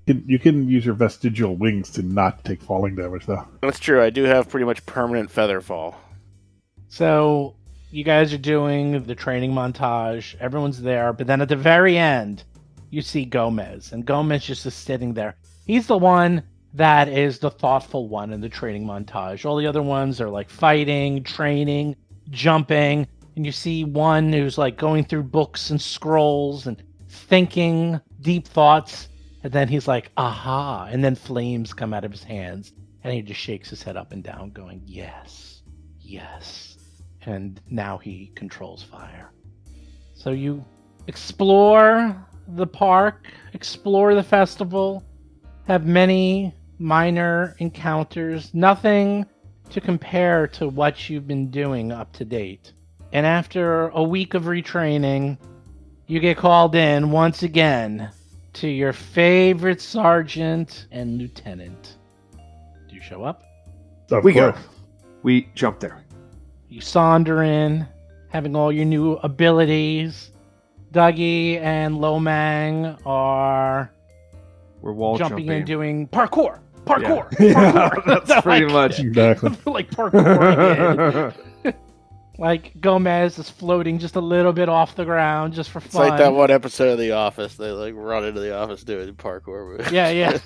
You can use your vestigial wings to not take falling damage, though. That's true. I do have pretty much permanent feather fall. So you guys are doing the training montage. Everyone's there. But then at the very end, you see Gomez. And Gomez just is sitting there. He's the one that is the thoughtful one in the training montage. All the other ones are like fighting, training. jumping, and you see one who's like going through books and scrolls and thinking deep thoughts, and then he's like, aha, and then flames come out of his hands, and he just shakes his head up and down going, yes, yes. And now he controls fire. So you explore the park, explore the festival, have many minor encounters, nothing to compare to what you've been doing up to date. And after a week of retraining, you get called in once again to your favorite sergeant and lieutenant. Do you show up? Of We go. course. We jump there. You saunter in, having all your new abilities. Dougie and Lomang are We're wall jumping jumping. and doing parkour. Parkour. Yeah, Parkour. that's pretty Like- much. Exactly. like parkour again. Like Gomez is floating just a little bit off the ground just for It's fun. like that one episode of The Office. They like run into the office doing parkour moves. Yeah, yeah.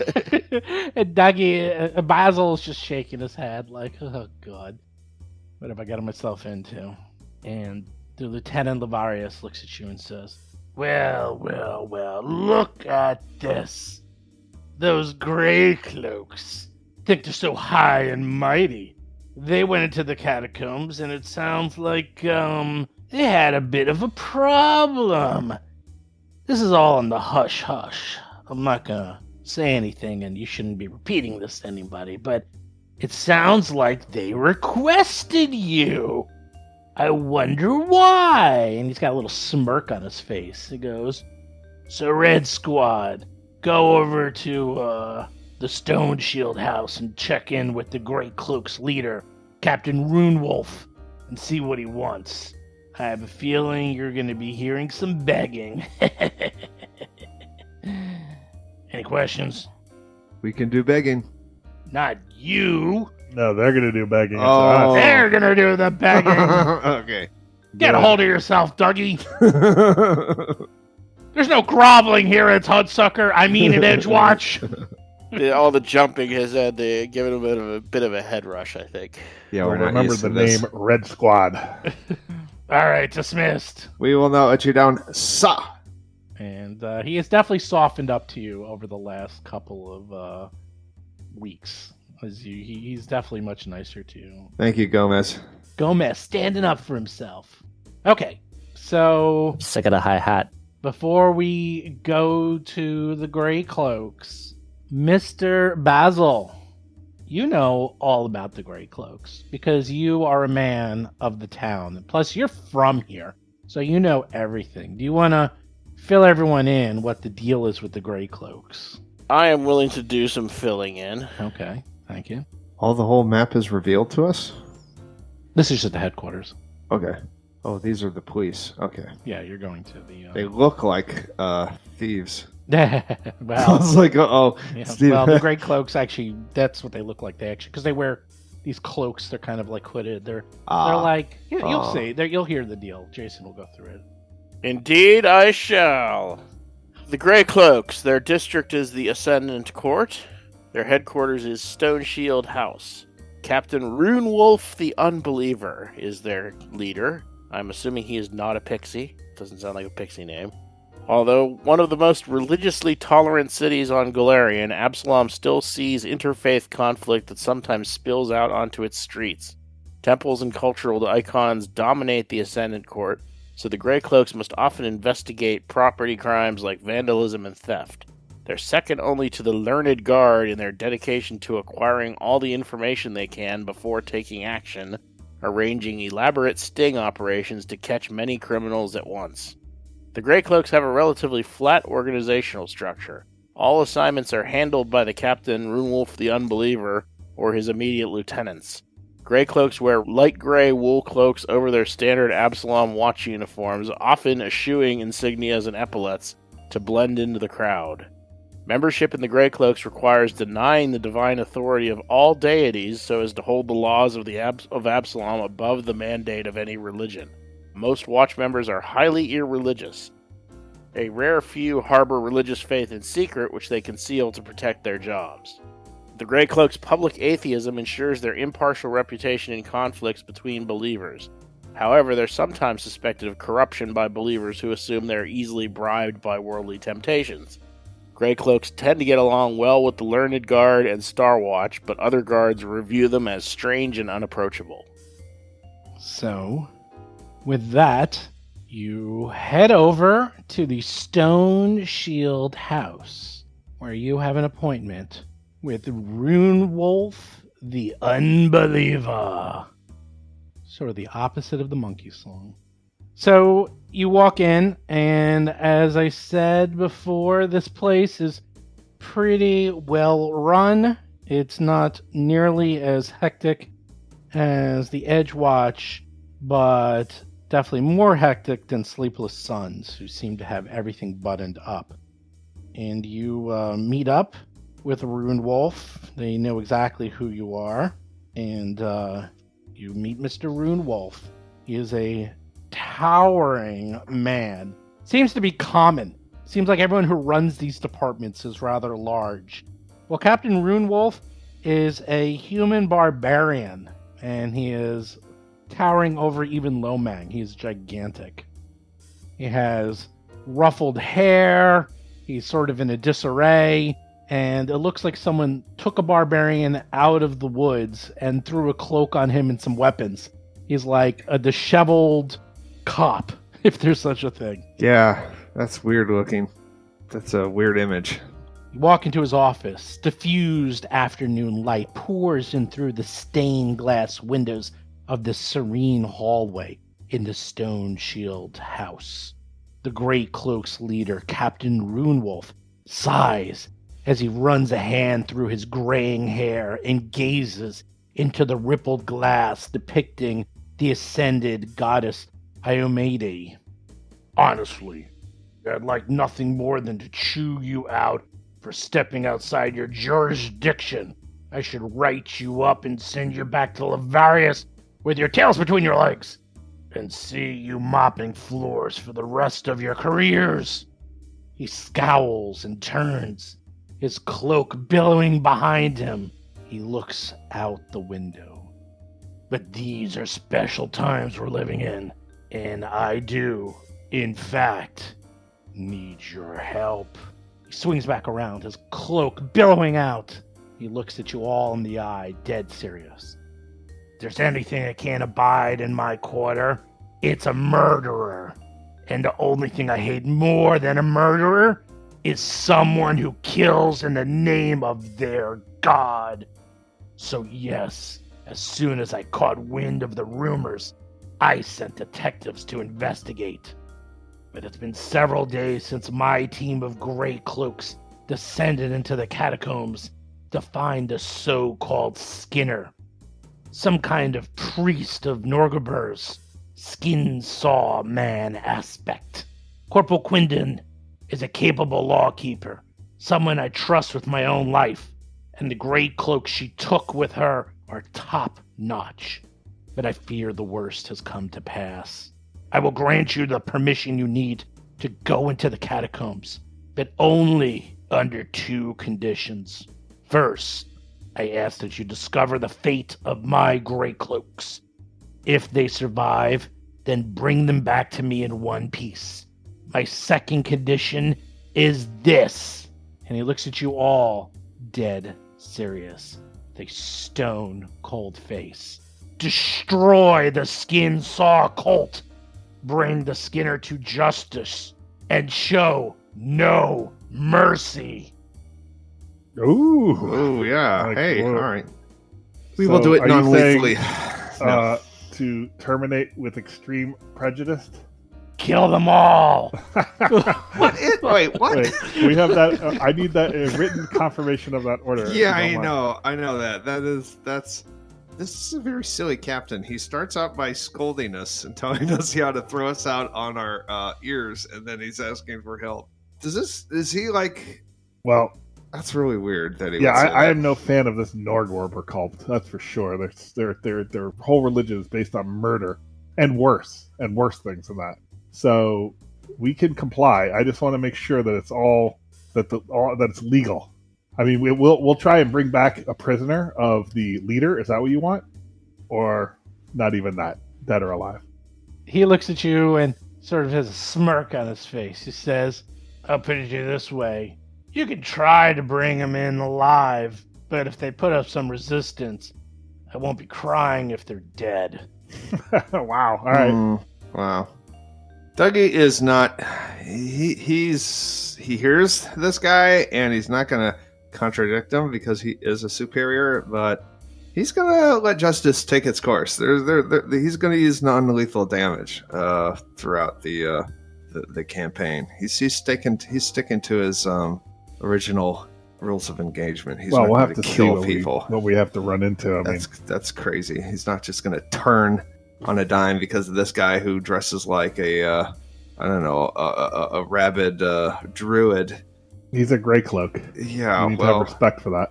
And Dougie, Basil's just shaking his head like, oh god, what have I gotten myself into? And the Lieutenant Lavarius looks at you and says, well, look at this. Those gray cloaks think they're so high and mighty. They went into the catacombs, and it sounds like, they had a bit of a problem. This is all in the hush-hush. I'm not gonna say anything, and you shouldn't be repeating this to anybody, but it sounds like they requested you. I wonder why. And he's got a little smirk on his face. He goes, so Red Squad, go over to, the Stone Shield House and check in with the Great Cloak's leader, Captain Runewolf, and see what he wants. I have a feeling you're going to be hearing some begging. Any questions? We can do begging. Not you. No, they're gonna do begging. It's Oh. us. They're going to do the begging. Okay. Get a hold of yourself, Dougie. There's no groveling here at Hudsucker. I mean at Edgewatch. All the jumping has had to give it a bit of a head rush, I think. Yeah, Well, we're not remember used the to this. name Red Squad. All right, dismissed. We will not let you down, sir. And he has definitely softened up to you over the last couple of weeks. He's definitely much nicer to you. Thank you, Gomez. Gomez standing up for himself. Okay, so Sick of the high hat. before we go to the Grey Cloaks, Mr. Basil, you know all about the Grey Cloaks because you are a man of the town. Plus, you're from here, so you know everything. Do you want to fill everyone in what the deal is with the Grey Cloaks? I am willing to do some filling in. Okay, thank you. All the whole map is revealed to us? This is just the headquarters. Okay. Oh, these are the police. Okay. Yeah, you're going to They the... look like thieves. I well, was like, oh, yeah, Steve. well, the Grey Cloaks actually, that's what they look like. They actually, because they wear these cloaks, they're kind of like hooded. They're like, yeah, you'll Ah. see. You'll hear the deal. Jason will go through it. Indeed, I shall. The Grey Cloaks, their district is the Ascendant Court. Their headquarters is Stone Shield House. Captain Runewolf the Unbeliever is their leader. I'm assuming he is not a pixie. Doesn't sound like a pixie name. Although one of the most religiously tolerant cities on Golarion, Absalom still sees interfaith conflict that sometimes spills out onto its streets. Temples and cultural icons dominate the Ascendant Court, so the Grey Cloaks must often investigate property crimes like vandalism and theft. They're second only to the Learned Guard in their dedication to acquiring all the information they can before taking action, arranging elaborate sting operations to catch many criminals at once. The Grey Cloaks have a relatively flat organizational structure. All assignments are handled by the Captain Runewolf the Unbeliever or his immediate lieutenants. Grey Cloaks wear light gray wool cloaks over their standard Absalom watch uniforms, often eschewing insignias and epaulets to blend into the crowd. Membership in the Grey Cloaks requires denying the divine authority of all deities so as to hold the laws of Absalom above the mandate of any religion. Most watch members are highly irreligious. A rare few harbor religious faith in secret, which they conceal to protect their jobs. The Grey Cloaks' public atheism ensures their impartial reputation in conflicts between believers. However, they're sometimes suspected of corruption by believers who assume they're easily bribed by worldly temptations. Grey Cloaks tend to get along well with the Learned Guard and Star Watch, but other guards review them as strange and unapproachable. So, with that, you head over to the Stone Shield House, where you have an appointment with Rune Wolf, the Unbeliever. Sort of the opposite of the monkey song. So, you walk in, and as I said before, this place is pretty well run. It's not nearly as hectic as the Edgewatch, but definitely more hectic than Sleepless Suns, who seem to have everything buttoned up. And you meet up with Rune Wolf. They know exactly who you are. And you meet Mr. Rune Wolf. He is a towering man. Seems to be common. Seems like everyone who runs these departments is rather large. Well, Captain Rune Wolf is a human barbarian, and he is towering over even Lomang. He is gigantic. He has ruffled hair. He's sort of in a disarray, and it looks like someone took a barbarian out of the woods and threw a cloak on him and some weapons. He's like a disheveled cop, if there's such a thing. Yeah, that's weird looking. That's a weird image. You walk into his office. Diffused afternoon light pours in through the stained glass windows of the serene hallway in the Stone Shield House. The Grey Cloak's leader, Captain Rune Wolf, sighs as he runs a hand through his graying hair and gazes into the rippled glass depicting the ascended goddess Iomade. Honestly, I'd like nothing more than to chew you out for stepping outside your jurisdiction. I should write you up and send you back to Lavarius with your tails between your legs, and see you mopping floors for the rest of your careers. He scowls and turns, his cloak billowing behind him. He looks out the window. But these are special times we're living in, and I do, in fact, need your help. He swings back around, his cloak billowing out. He looks at you all in the eye, dead serious. If there's anything I can't abide in my quarter, it's a murderer. And the only thing I hate more than a murderer is someone who kills in the name of their god. So yes, as soon as I caught wind of the rumors, I sent detectives to investigate. But it's been several days since my team of Grey Cloaks descended into the catacombs to find the so-called Skinner. Some kind of priest of Norgabur's skin saw man aspect. Corporal Quindon is a capable lawkeeper, someone I trust with my own life, and the Grey Cloaks she took with her are top-notch. But I fear the worst has come to pass. I will grant you the permission you need to go into the catacombs, but only under 2 conditions. First, I ask that you discover the fate of my Grey Cloaks. If they survive, then bring them back to me in one piece. My second condition is this. And he looks at you all, dead serious, with a stone-cold face. Destroy the Skin Saw cult. Bring the Skinner to justice. And show no mercy. Ooh. Oh, yeah. Like, hey, whoa. all right. We So will do it are you non-lethally. saying, to terminate with extreme prejudice? Kill them all. Wait, what? Wait, we have that. I need that written confirmation of that order. if Yeah, you don't mind. I know that. This is a very silly captain. He starts out by scolding us and telling us how to throw us out on our ears, and then he's asking for help. Is he like? Well, That's really weird that he. yeah, would say I that. am no fan of this Norgorber cult. That's for sure. Their whole religion is based on murder and worse things than that. So we can comply. I just want to make sure that it's all that it's legal. I mean, we'll try and bring back a prisoner of the leader. Is that what you want, or not even that, dead or alive? he looks at you and sort of has a smirk on his face. He says, I'll put it to you this way. You can try to bring them in alive, but if they put up some resistance, I won't be crying if they're dead. Wow. All right. Wow. Dougie is not. He hears this guy, and he's not going to contradict him because he is a superior. But he's going to let justice take its course. He's going to use non-lethal damage throughout the campaign. He's sticking to his original rules of engagement. He's Well, not we'll going have to to see kill people. what we have to run into. I mean, That's crazy. He's not just going to turn on a dime because of this guy who dresses like a rabid druid. he's a gray cloak. Yeah, You need to have respect for that.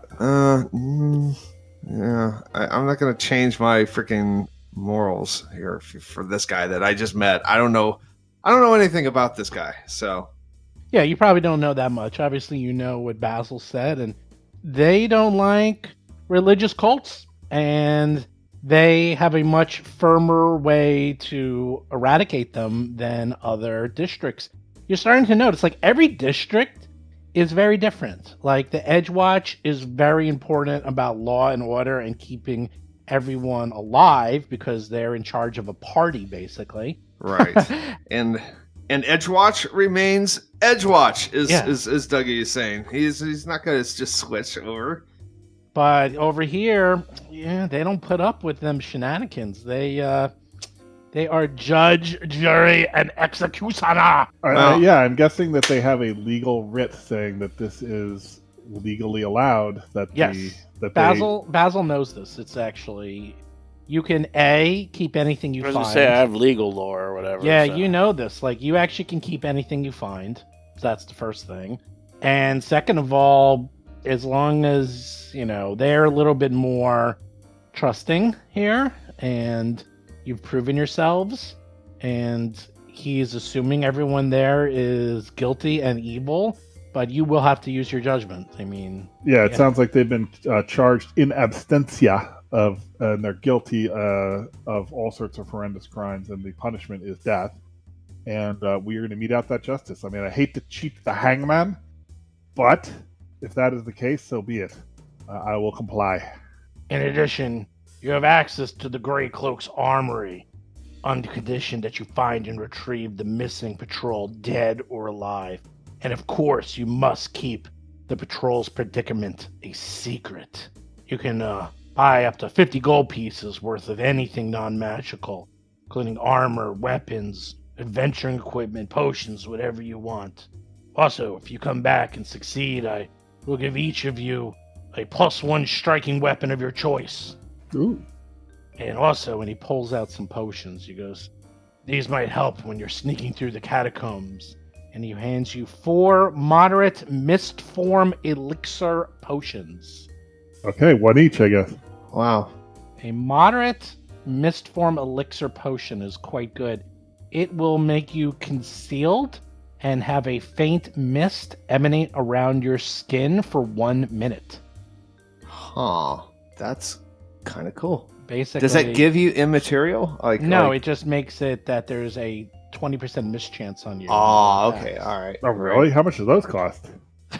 yeah. I'm not going to change my freaking morals here for this guy that I just met. I don't know anything about this guy, so Yeah, you probably don't know that much. Obviously, you know what Basil said, and they don't like religious cults, and they have a much firmer way to eradicate them than other districts. You're starting to notice, like, every district is very different. Like, the Edgewatch is very important about law and order and keeping everyone alive because they're in charge of a party, basically. right. and Edgewatch remains Edgewatch, is Yeah. is Dougie is saying. He's not going to just switch over. But over here, yeah, they don't put up with them shenanigans. They are judge, jury, and executioner. Well- Yeah, I'm guessing that they have a legal writ saying that this is legally allowed. That Yes. that Basil knows this. It's actually, you can keep anything you I was find. gonna say I have legal lore or whatever. Yeah, so. you know this. Like, you actually can keep anything you find. That's the first thing. And second of all, as long as, they're a little bit more trusting here, and you've proven yourselves, and he's assuming everyone there is guilty and evil, but you will have to use your judgment. I mean, Yeah, it Yeah. sounds like they've been charged in absentia and they're guilty of all sorts of horrendous crimes, and the punishment is death. And we are going to mete out that justice. I mean, I hate to cheat the hangman, but if that is the case, so be it. I will comply. in addition, you have access to the Grey Cloak's armory, on the condition that you find and retrieve the missing patrol dead or alive. And of course, you must keep the patrol's predicament a secret. You can buy up to 50 gold pieces worth of anything non-magical, including armor, weapons, adventuring equipment, potions, whatever you want. Also, if you come back and succeed, I will give each of you a +1 striking weapon of your choice. Ooh. And also, when he pulls out some potions, he goes, these might help when you're sneaking through the catacombs. And he hands you 4 moderate mist form elixir potions. Okay, one each, I guess. Wow. A moderate mist form elixir potion is quite good. It will make you concealed and have a faint mist emanate around your skin for 1 minute. Huh. That's kind of cool. Basically, Does that give you immaterial? No, it just makes it that there's a 20% mischance on you. Oh, okay. All right. Oh, really? How much do those cost?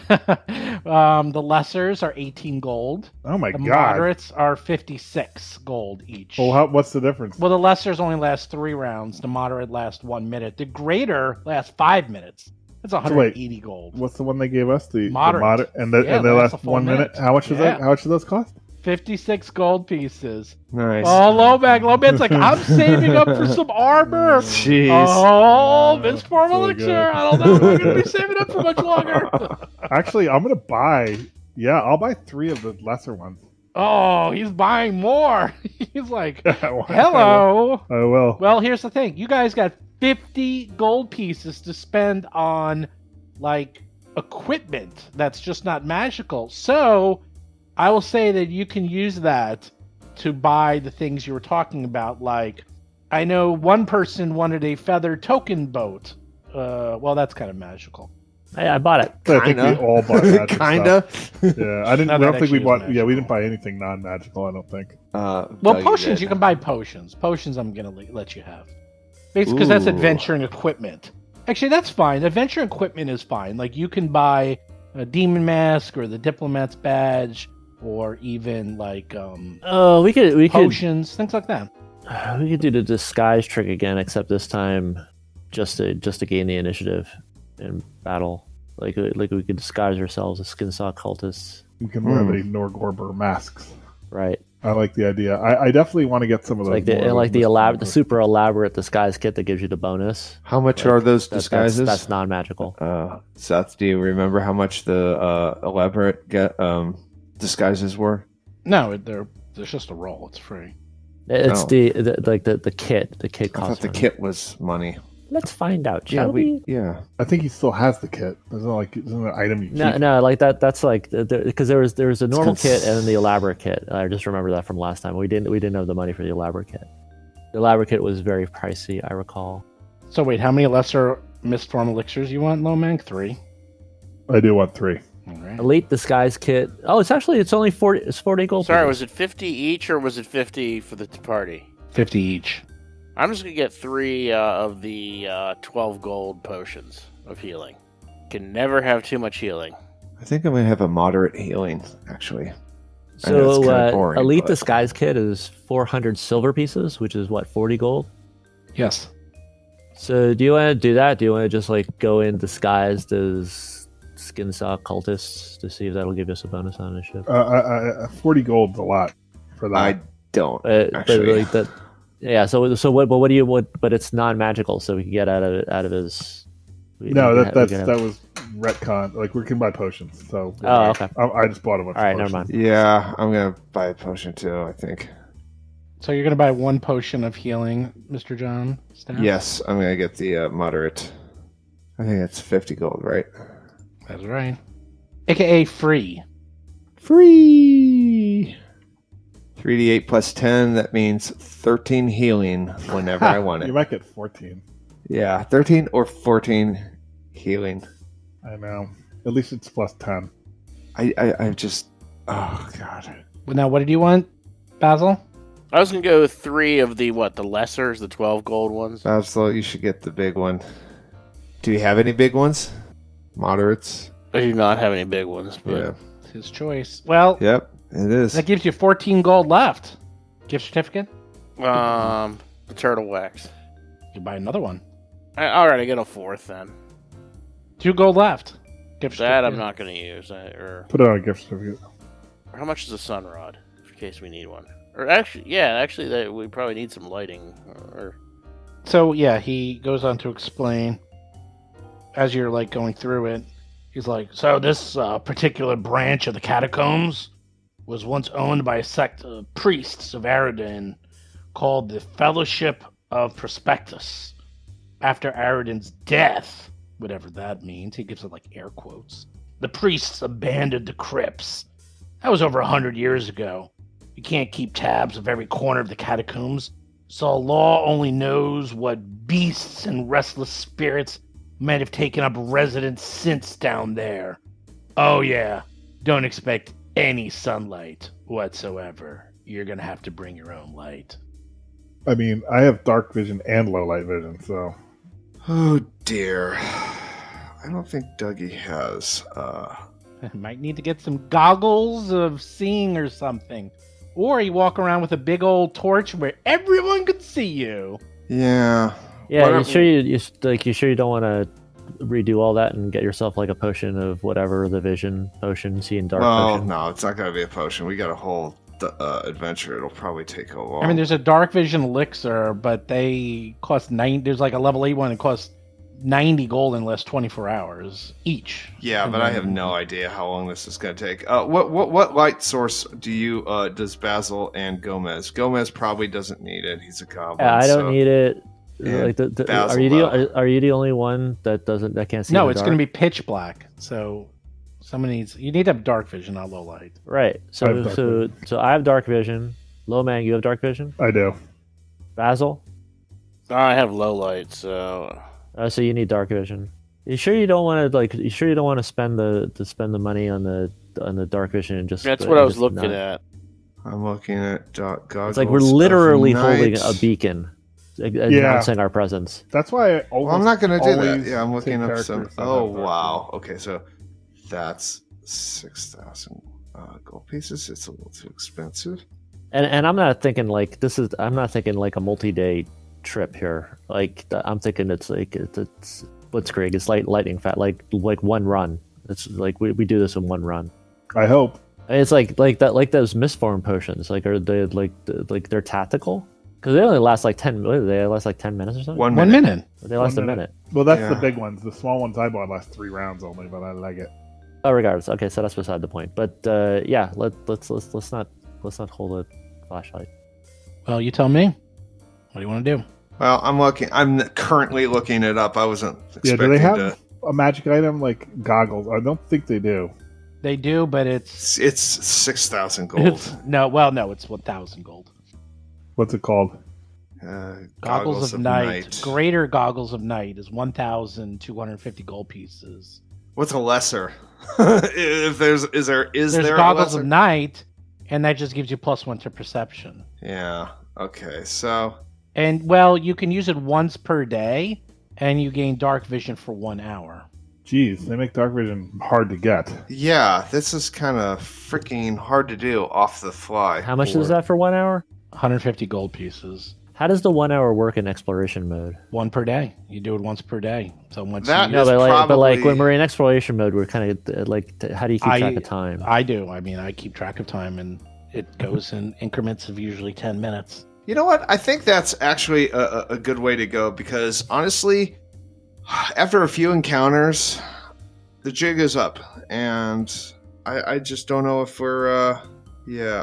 The lessers are 18 gold. Oh my The god. moderates are 56 gold each. Well, what's the difference? Well, the lessers only last 3 rounds. The moderate lasts 1 minute. The greater lasts 5 minutes. That's 180 gold. What's the one they gave us? The Moderate. and Yeah, they that's last a full 1 minute. minute. How much is Yeah. that? How much do those cost? 56 gold pieces. Nice. Oh, Lobag's like, I'm saving up for some armor. Jeez. Oh, Miss Form Really Elixir. good. I don't know if I'm going to be saving up for much longer. Actually, I'm gonna buy. Yeah, I'll buy 3 of the lesser ones. Oh, he's buying more. He's like, Hello. hello. I will. Well, here's the thing. You guys got 50 gold pieces to spend on, like, equipment that's just not magical. So, I will say that you can use that to buy the things you were talking about. Like, I know one person wanted a feather token boat. Well, that's kind of magical. Hey, I bought it. I think we all bought magic Kinda. stuff. Yeah, I No, that don't think we actually is bought. Yeah, magical. we didn't buy anything non-magical. I don't think. Well, Doug, potions, did. you can buy potions. Potions I'm going to let you have. Basically, because that's Ooh. adventuring equipment. Actually, that's fine. Adventuring equipment is fine. Like, you can buy a demon mask or the diplomat's badge, or even like Oh, we could potions, things like that. we could do the disguise trick again, except this time just to gain the initiative in battle. Like we could disguise ourselves as Skinsaw cultists. We can wear the Norgorber masks. Right. I like the idea. I definitely want to get some of those. Like the super elaborate disguise kit that gives you the bonus. How much are those That's disguises? that's non-magical. Seth, do you remember how much the elaborate disguises were? No, there's just a roll. It's free. It's Oh. the kit. The kit I thought costs the money. kit was money. Let's find out, Yeah, shall we? yeah. I think he still has the kit. Isn't an item you keep? No, like that. That's like because there was a normal cons- kit and then the elaborate kit. I just remember that from last time. We didn't have the money for the elaborate kit. The elaborate kit was very pricey, I recall. So wait, how many lesser mistform elixirs you want, Lomang? 3. I do want 3. All right. Elite disguise kit. Oh, it's only 40. It's 40 gold. Sorry, pieces. was it 50 each or was it 50 for the party? 50 each. I'm just gonna get 3 of the 12 gold potions of healing. Can never have too much healing. I think I'm gonna have a moderate healing, actually. I know it's So kinda boring, elite but- disguise kit is 400 silver pieces, which is what 40 gold. Yes. So do you want to do that? Do you want to just like go in disguised as Skinsaw cultists to see if that'll give us a bonus on initiative? 40 gold's a lot for that. I don't But actually. like that, yeah. So what? But what do you? But it's non-magical, so we can get out of his. No, we that can have- was retcon. Like, we can buy potions. So Oh, okay. I just bought a bunch. All right, of never potions. mind. Yeah, I'm gonna buy a potion too. I think. So you're gonna buy 1 potion of healing, Mr. John? Staff? Yes, I'm gonna get the moderate. I think it's 50 gold, right? That's right. AKA free. Free. 3d8 plus 10. That means 13 healing whenever I want You it. might get 14. Yeah, 13 or 14 healing. I know. At least it's plus 10. I just. Oh god. Well, now, what did you want, Basil? I was gonna go with 3 of the lessers, the 12 gold ones. Basil, you should get the big one. Do you have any big ones? Moderates? I do not have any big ones, but Yeah. It's his choice. Well, Yep, it is. that gives you 14 gold left. Gift certificate? the turtle wax. You buy another one. All right, I get a 4th then. 2 gold left. Gift That I'm certificate. not gonna use. Put it on a gift certificate. How much is a sun rod, in case we need one? Or actually, that we probably need some lighting. Or So yeah, he goes on to explain as you're like going through it. He's like, so this particular branch of the catacombs was once owned by a sect of priests of Aridin called the Fellowship of Prospectus. After Aridin's death, whatever that means, he gives it like air quotes, the priests abandoned the crypts. That was over 100 years ago. You can't keep tabs of every corner of the catacombs, so law only knows what beasts and restless spirits might have taken up residence since down there. Oh yeah, don't expect any sunlight whatsoever. You're gonna have to bring your own light. I mean, I have dark vision and low light vision, so Oh dear. I don't think Dougie has. Might need to get some goggles of seeing or something. Or you walk around with a big old torch where everyone could see you. Yeah. Yeah, Why you sure you sure you don't want to redo all that and get yourself like a potion of whatever the vision potion, seeing dark Well, potion? no, it's not gonna be a potion. We got a whole adventure. It'll probably take a while. I mean, there's a dark vision elixir, but they cost 9. There's like a level 8 one that costs 90 gold in less 24 hours each. Yeah, And but I then- have no idea how long this is going to take. What light source does Basil and Gomez? Gomez probably doesn't need it. He's a goblin. Yeah, I don't so- need it. Yeah, Like are Basil, you though. are you the only one that can't see? No, in the it's dark? going to be pitch black. So you need to have dark vision, not low light. right. I have So dark so I have dark vision. Lomang, you have dark vision. I do. Basil, I have low light, so so you need dark vision. You sure you don't want to You sure you don't want to spend the money on the dark vision and just? that's what I was just looking not- at. I'm looking at goggles. It's like we're literally of holding night. a beacon. announcing our presence. That's why I Well, I'm not going to do that. always Yeah, I'm looking take up some. characters that Oh, have dark wow. Okay, so that's 6,000 gold pieces. It's a little too expensive. And I'm not thinking like this is. I'm not thinking like a multi-day trip here. Like I'm thinking it's like it's Blitzkrieg. It's like lightning fat. Like one run. It's like we do this in one run. I hope. And it's like that, like those misform potions. Like are they like they're tactical? Because they only last like 10. They last like 10 minutes or something. 1 1 minute. minute. They last a minute. Well, that's the Yeah. big ones. The small ones I bought last 3 rounds only, but I like it. Oh, regardless. Okay, so that's beside the point. But yeah, let's not hold a flashlight. Well, you tell me. What do you want to do? Well, I'm currently looking it up. I wasn't expecting Yeah, do they have to. a magic item like goggles? I don't think they do. They do, but it's It's 6,000 gold. no, it's 1,000 gold. What's it called? Goggles of Night. Greater Goggles of Night is 1,250 gold pieces. What's a lesser? If there's There's there a Goggles lesser? of Night, and that just gives you +1 to perception. Yeah. Okay. So And well, you can use it once per day, and you gain dark vision for 1 hour. Jeez, they make dark vision hard to get. yeah, this is kind of freaking hard to do off the fly. How much is that for 1 hour? 150 gold pieces. How does the 1 hour work in exploration mode? 1 per day. You do it once per day. So once That you No, is but like probably- when we're in exploration mode, we're kind of like, how do you keep track of time? I do. I mean, I keep track of time, and it goes in increments of usually 10 minutes. You know what? I think that's actually a good way to go because honestly, after a few encounters, the jig is up, and I just don't know if we're. Yeah,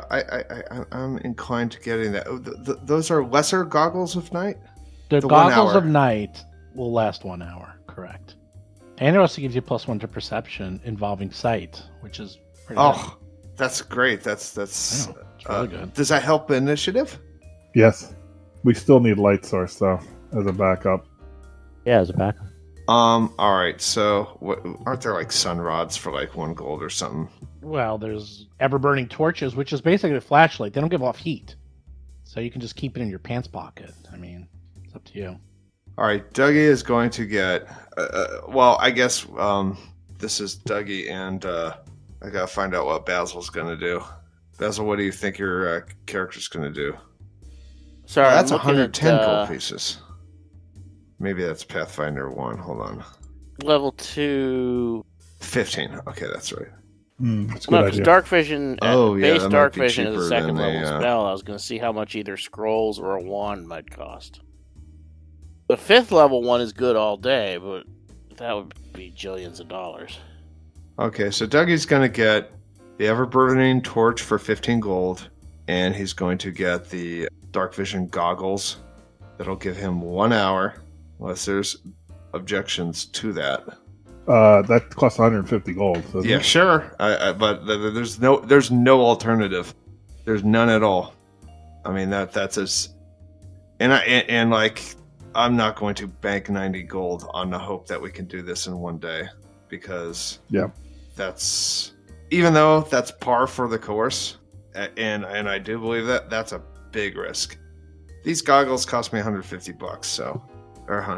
I'm inclined to getting that. Those are lesser goggles of night. The The 1 Goggles hour. of Night will last 1 hour, correct. And it also gives you +1 to perception involving sight, which is pretty good. Oh, that's great. That's Yeah, it's really good. Does that help initiative? Yes. We still need light source though as a backup. Yeah, as a backup. All right. So, aren't there like sun rods for like 1 gold or something? Well, there's ever-burning torches, which is basically a flashlight. They don't give off heat. So you can just keep it in your pants pocket. I mean, it's up to you. All right, Dougie is going to get. Well, I guess this is Dougie, and I gotta find out what Basil's gonna do. Basil, what do you think your character's gonna do? Sorry, That's I'm looking 110 at, gold pieces. Maybe that's Pathfinder 1. Hold on. level 2. 15. Okay, that's right. That's a No, good because idea. Dark Vision, Oh, yeah, base that might Dark be Vision is cheaper a than second the, level spell. I was going to see how much either scrolls or a wand might cost. The 5th level one is good all day, but that would be jillions of dollars. Okay, so Dougie's gonna get the ever-burning torch for 15 gold, and he's going to get the dark vision goggles. That'll give him 1 hour, unless there's objections to that. That costs 150 gold. doesn't Yeah, it? sure. But there's no alternative. There's none at all. I mean that's as, and like I'm not going to bank 90 gold on the hope that we can do this in 1 day because Yeah. that's, even though that's par for the course, and I do believe that's a big risk. These goggles cost me 150 bucks, so.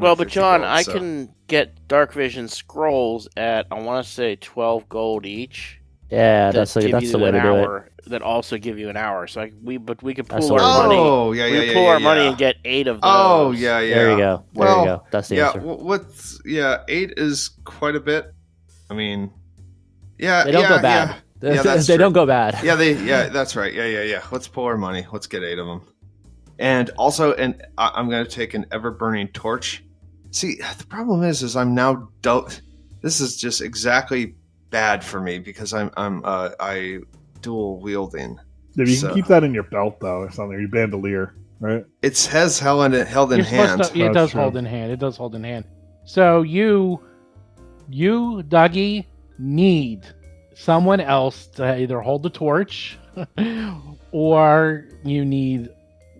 Well, but John, gold, I so. can get Dark Vision scrolls at, I want to say, 12 gold each. Yeah, that that's give the you way an to do it. hour, that also give you an hour. So we could That's pool the our way to do it. money. Oh, yeah, we yeah, could yeah, pool yeah, our money yeah. and get 8 of those. Oh, yeah, yeah. There you go. There Well, you go. That's the yeah, answer. what's 8 is quite a bit. I mean, yeah, They don't yeah, go bad. Yeah, that's they true. don't go bad. Yeah, that's right. Yeah. Let's pull our money. Let's get 8 of them. And also, I'm going to take an ever-burning torch. See, the problem is I'm now this is just exactly bad for me because I dual wielding. If you So- can keep that in your belt though, or something, your bandolier, right? It has held in You're supposed hand. to- it That's does true. hold in hand. It does hold in hand. So you, Dougie, need someone else to either hold the torch, or you need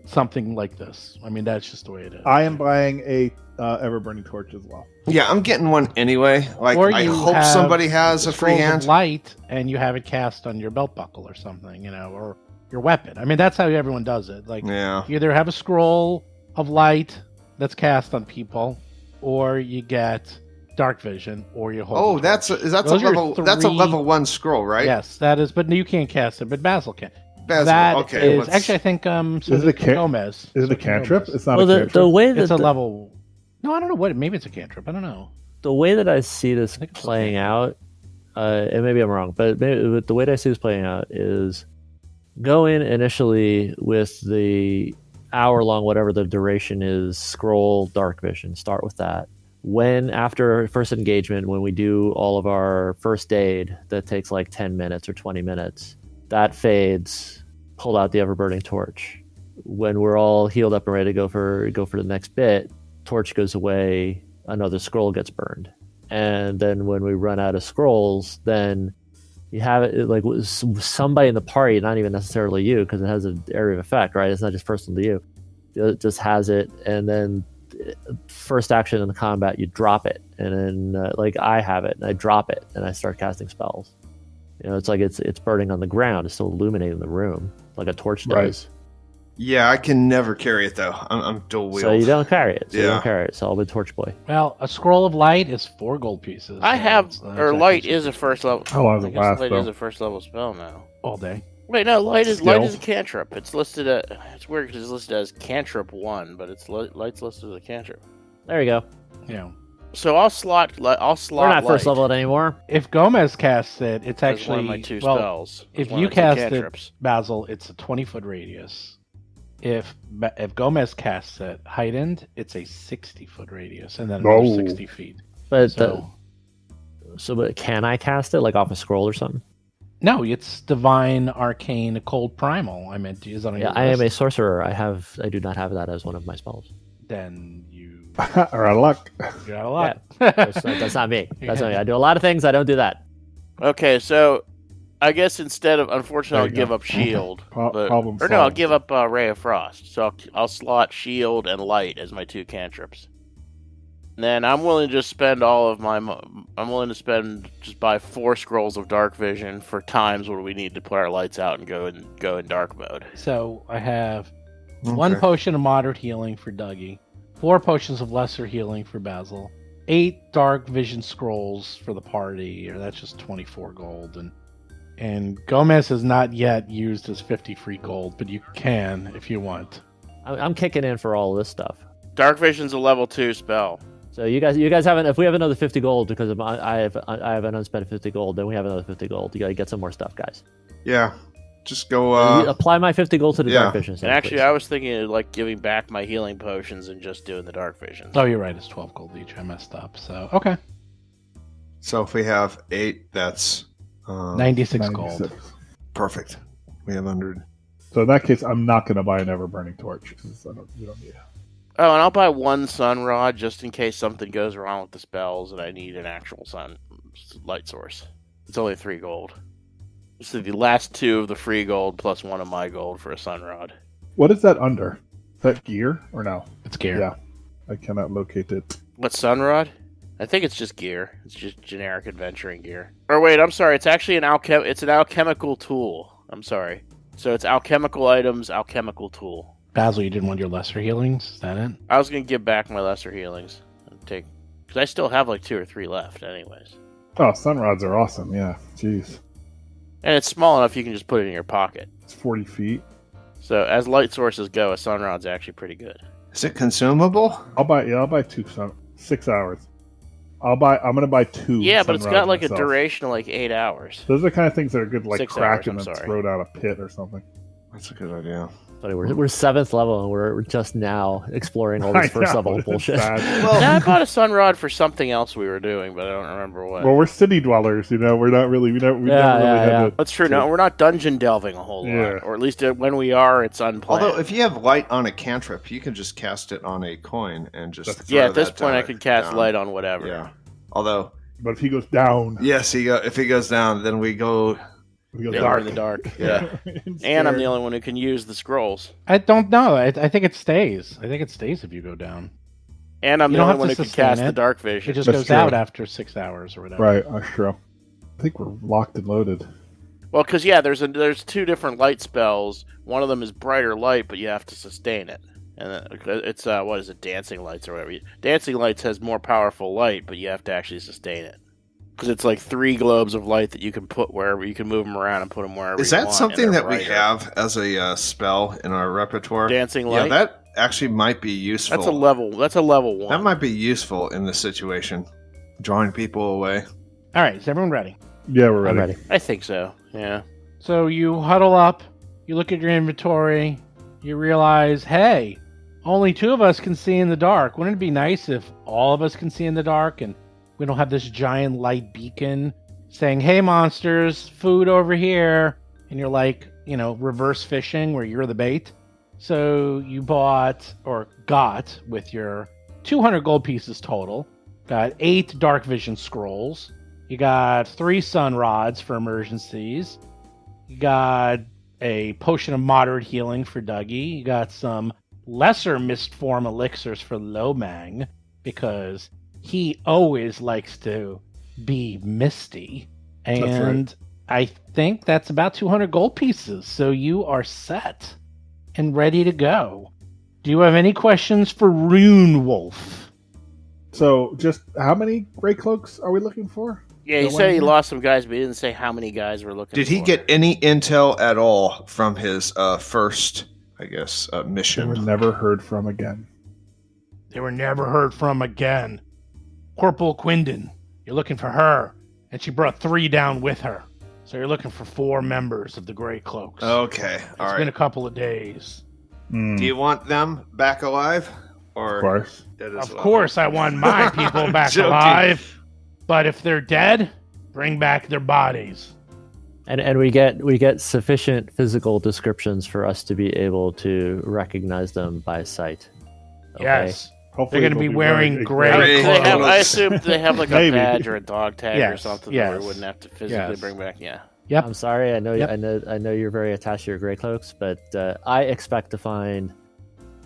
something like this. I mean, that's just the way it is. I am buying a ever burning torch as well. Yeah, I'm getting one anyway. Like, Or I you hope have somebody has a free Scrolls of hand. light, and you have it cast on your belt buckle or something, or your weapon. I mean, that's how everyone does it. Like, Yeah. you either have a scroll of light that's cast on people, or you get dark vision, or you hold. Oh, the that's torch. a Those are that's a three- level 1 scroll, right? Yes, that is. But you can't cast it. But Basil can. Basil, That okay. is actually, I think. So Is it a can- Gomez? Is it So a cantrip? Gomez. It's not Well, a the cantrip. way that It's a level. No, I don't know what. Maybe it's a cantrip. I don't know. the way that I see this think it's playing okay. out, and maybe I'm wrong, but the way that I see this playing out is go in initially with the hour-long, whatever the duration is, scroll dark vision. Start with that. When after first engagement, when we do all of our first aid, that takes like 10 minutes or 20 minutes. That fades. Pull out the ever-burning torch. When we're all healed up and ready to go for the next bit, torch goes away. Another scroll gets burned, and then when we run out of scrolls, then you have it like somebody in the party, not even necessarily you, because it has an area of effect, right? It's not just personal to you. It just has it, and then first action in the combat, you drop it, and then like I have it, and I drop it, and I start casting spells. It's like it's burning on the ground. It's still illuminating the room like a torch does. Right. Yeah, I can never carry it though. I'm dual wheeled. So you don't carry it. You Yeah. don't carry it. So I'll be torch boy. Well, a scroll of light is 4 gold pieces. I so have, it's, or light is a first level. How long does I it guess last, light is though? a first level spell now. all day. Wait, no, light is Skill. a cantrip. It's listed at. It's weird because it's listed as cantrip 1, but it's light's listed as a cantrip. There you go. Yeah. So I'll slot. We're not light first level anymore. If Gomez casts it, it's as actually one of my 2 well, spells. if It's one you of my 2 cast it, cantrips. Basil, it's a 20-foot radius. If Gomez casts it heightened, it's a 60-foot radius, and then another Oh. 60 feet. But So can I cast it like off a scroll or something? no, it's divine, arcane, cold primal. I meant to use on Yeah, your I am a list. sorcerer. I do not have that as one of my spells. Then you're Or out of luck. out of luck. That's not me. That's not me. I do a lot of things. I don't do that. Okay, so I guess instead of, unfortunately, There I'll you give go. up shield. Problem Or no, I'll solved. give up Ray of Frost. So I'll slot shield and light as my 2 cantrips. And then I'm willing to just spend I'm willing to spend just buy 4 scrolls of dark vision for times where we need to put our lights out and go in dark mode. So I have 1 Okay. potion of moderate healing for Dougie, 4 potions of lesser healing for Basil, 8 dark vision scrolls for the party, or that's just 24 gold, and Gomez has not yet used his 50 free gold, but you can if you want. I'm kicking in for all of this stuff. Dark vision's a level 2 spell. So you guys haven't. If we have another 50 gold because I have an unspent 50 gold, then we have another 50 gold. You gotta get some more stuff, guys. Yeah, just go. You apply my 50 gold to the yeah. dark vision. And actually, I was thinking of like giving back my healing potions and just doing the dark visions. Oh, you're right, it's 12 gold each. I messed up. So okay, So if we have 8, that's 96 gold. 96. perfect. We have 100. So in that case, I'm not going to buy an ever-burning torch. 'Cause we don't need it. Oh, and I'll buy 1 sun rod just in case something goes wrong with the spells and I need an actual light source. It's only 3 gold. So the last 2 of the free gold plus 1 of my gold for a sun rod. What is that under? Is that gear or no? It's gear. Yeah. I cannot locate it. What, sun rod? I think it's just gear. It's just generic adventuring gear. Or wait, I'm sorry. It's actually it's an alchemical tool. I'm sorry. So it's alchemical items, alchemical tool. Basil, you didn't want your lesser healings? Is that it? I was gonna give back my lesser healings and take, because I still have like 2 or 3 left, anyways. Oh, sun rods are awesome. Yeah. Jeez. And it's small enough you can just put it in your pocket. It's 40 feet. So as light sources go, a sun rod's actually pretty good. Is it consumable? I'll buy 2 6 hours. I'm going to buy 2. Yeah, but it's sun got rods like myself. a duration of like 8 hours. Those are the kind of things that are good to like 6 crack hours, and I'm then sorry. throw down a pit or something. That's a good idea. Buddy, we're 7th level and we're just now exploring all I this first know, level it's bullshit. sad. Yeah, I bought a sun rod for something else we were doing, but I don't remember what. Well, we're city dwellers, we're not really, we never really Yeah. had to. That's true. No, we're not dungeon delving a whole Yeah. lot, or at least when we are, it's unplanned. Although, if you have light on a cantrip, you can just cast it on a coin and just. That's- throw yeah, at this that point, I down- could cast down. light on whatever. Yeah. Although, But if he goes down, yes, if he goes down, then we go. we go Yeah, dark. we're in the dark. Yeah. And I'm the only one who can use the scrolls. I don't know. I think it stays. I think it stays if you go down. And I'm You the don't only have one to who can sustain cast the it. dark It vision. just That's goes true. out after 6 hours or whatever. Right, that's true. I think we're locked and loaded. Well, because there's 2 different light spells. One of them is brighter light, but you have to sustain it. And it's what is it, dancing lights or whatever. Dancing lights has more powerful light, but you have to actually sustain it because it's like 3 globes of light that you can put wherever you can move them around and put them wherever. Is you that want, something and they're that we brighter. have as a spell in our repertoire? Dancing Yeah, light. that actually might be useful. That's a level 1. That might be useful in this situation, drawing people away. All right, is everyone ready? Yeah, we're I'm ready. ready. I think so. Yeah. So you huddle up, you look at your inventory, you realize, hey, only 2 of us can see in the dark. Wouldn't it be nice if all of us can see in the dark and we don't have this giant light beacon saying, hey, monsters, food over here? And you're like, reverse fishing where you're the bait. So you bought or got with your 200 gold pieces total, got 8 dark vision scrolls. You got 3 sun rods for emergencies. You got a potion of moderate healing for Dougie. You got some lesser mist form elixirs for Lomang because he always likes to be misty. And I think that's about 200 gold pieces. So you are set and ready to go. Do you have any questions for Rune Wolf? So, just how many gray cloaks are we looking for? Yeah, he No said one he here? lost some guys, but he didn't say how many guys were looking Did for. he get any intel at all from his first, I guess, They were mission? never heard from again. They were never heard from again. Corporal Quindon, you're looking for her, and she brought 3 down with her. So you're looking for 4 members of the Grey Cloaks. Okay, It's all been right. a couple of days. Hmm, Do you want them back alive, or of course. dead as Of well? course, I want my people back Joking. alive. But if they're dead, bring back their bodies. And we get sufficient physical descriptions for us to be able to recognize them by sight. Okay? Yes. Hopefully They're gonna they'll be wearing a gray They clothes. have, I assume they have like a Maybe. badge or a dog tag or Yes, something yes. that we wouldn't have to physically Yes. bring back. Yeah. Yep. I'm sorry. Yep. I know you're very attached to your gray cloaks, but I expect to find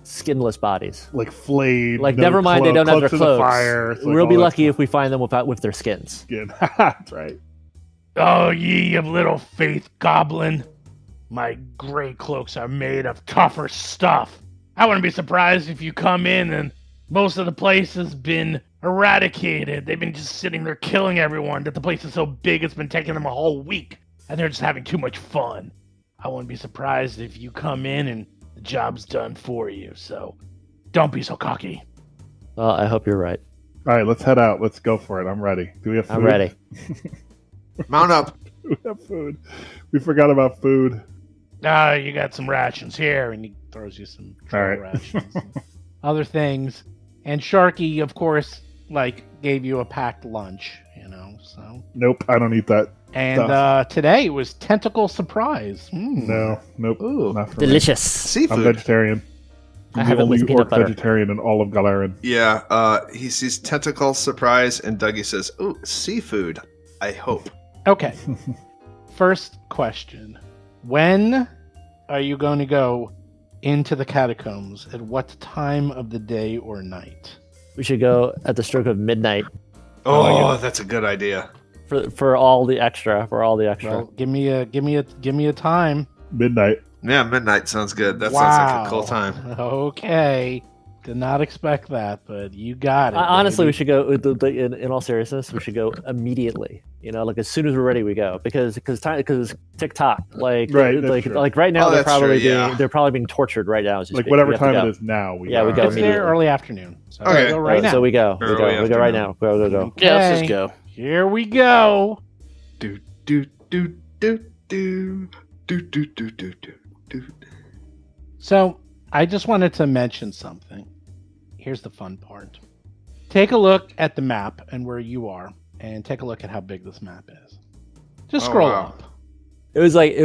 skinless bodies. like flayed. Like, no never mind, they cloak, don't have their cloaks in the clothes. fire. It's like We'll all be that lucky stuff. if we find them with their skins. Skin. That's right. Oh, ye of little faith, goblin. My gray cloaks are made of tougher stuff. I wouldn't be surprised if you come in and most of the place has been eradicated. They've been just sitting there killing everyone, that the place is so big it's been taking them a whole week, and they're just having too much fun. I wouldn't be surprised if you come in and the job's done for you, so don't be so cocky. Well, I hope you're right. All right, let's head out. Let's go for it. I'm ready. Do we have food? I'm ready. Mount up. We have food. We forgot about food. You got some rations here, and he throws you some All right. rations, and other things. And Sharky, of course, gave you a packed lunch, so. Nope, I don't eat that. And Stuff. today it was tentacle surprise. No, nope. Ooh. Not for me. Delicious. Seafood. I'm vegetarian. I I'm have the it with only peanut orc butter. vegetarian in all of Galarin. Yeah, he sees tentacle surprise, and Dougie says, "Ooh, seafood. I hope." Okay. First question. When are you going to go into the catacombs? At what time of the day or night? We should go at the stroke of midnight Oh, that's a good idea. for all the extra. For all the extra. Well, give me a time. Midnight. Yeah, midnight sounds good. That sounds like a cool time. Okay. Did not expect that, but you got it. Honestly, baby. we should go. In all seriousness, we should go immediately. Like as soon as we're ready, we go because TikTok, Right, that's true. like right now Oh, they're that's true, probably yeah. they're probably being tortured right now. As we Like speak. whatever We have to time go. it is now. Yeah, we go It's there immediately. early afternoon. So Okay. go right now. So we go. We Early go right afternoon. now. Go. Yeah, let's Okay. just go. Here we go. Do do do do do do do do do do. So I just wanted to mention something. Here's the fun part. Take a look at the map and where you are, and take a look at how big this map is. Just Oh, scroll wow. up. It was like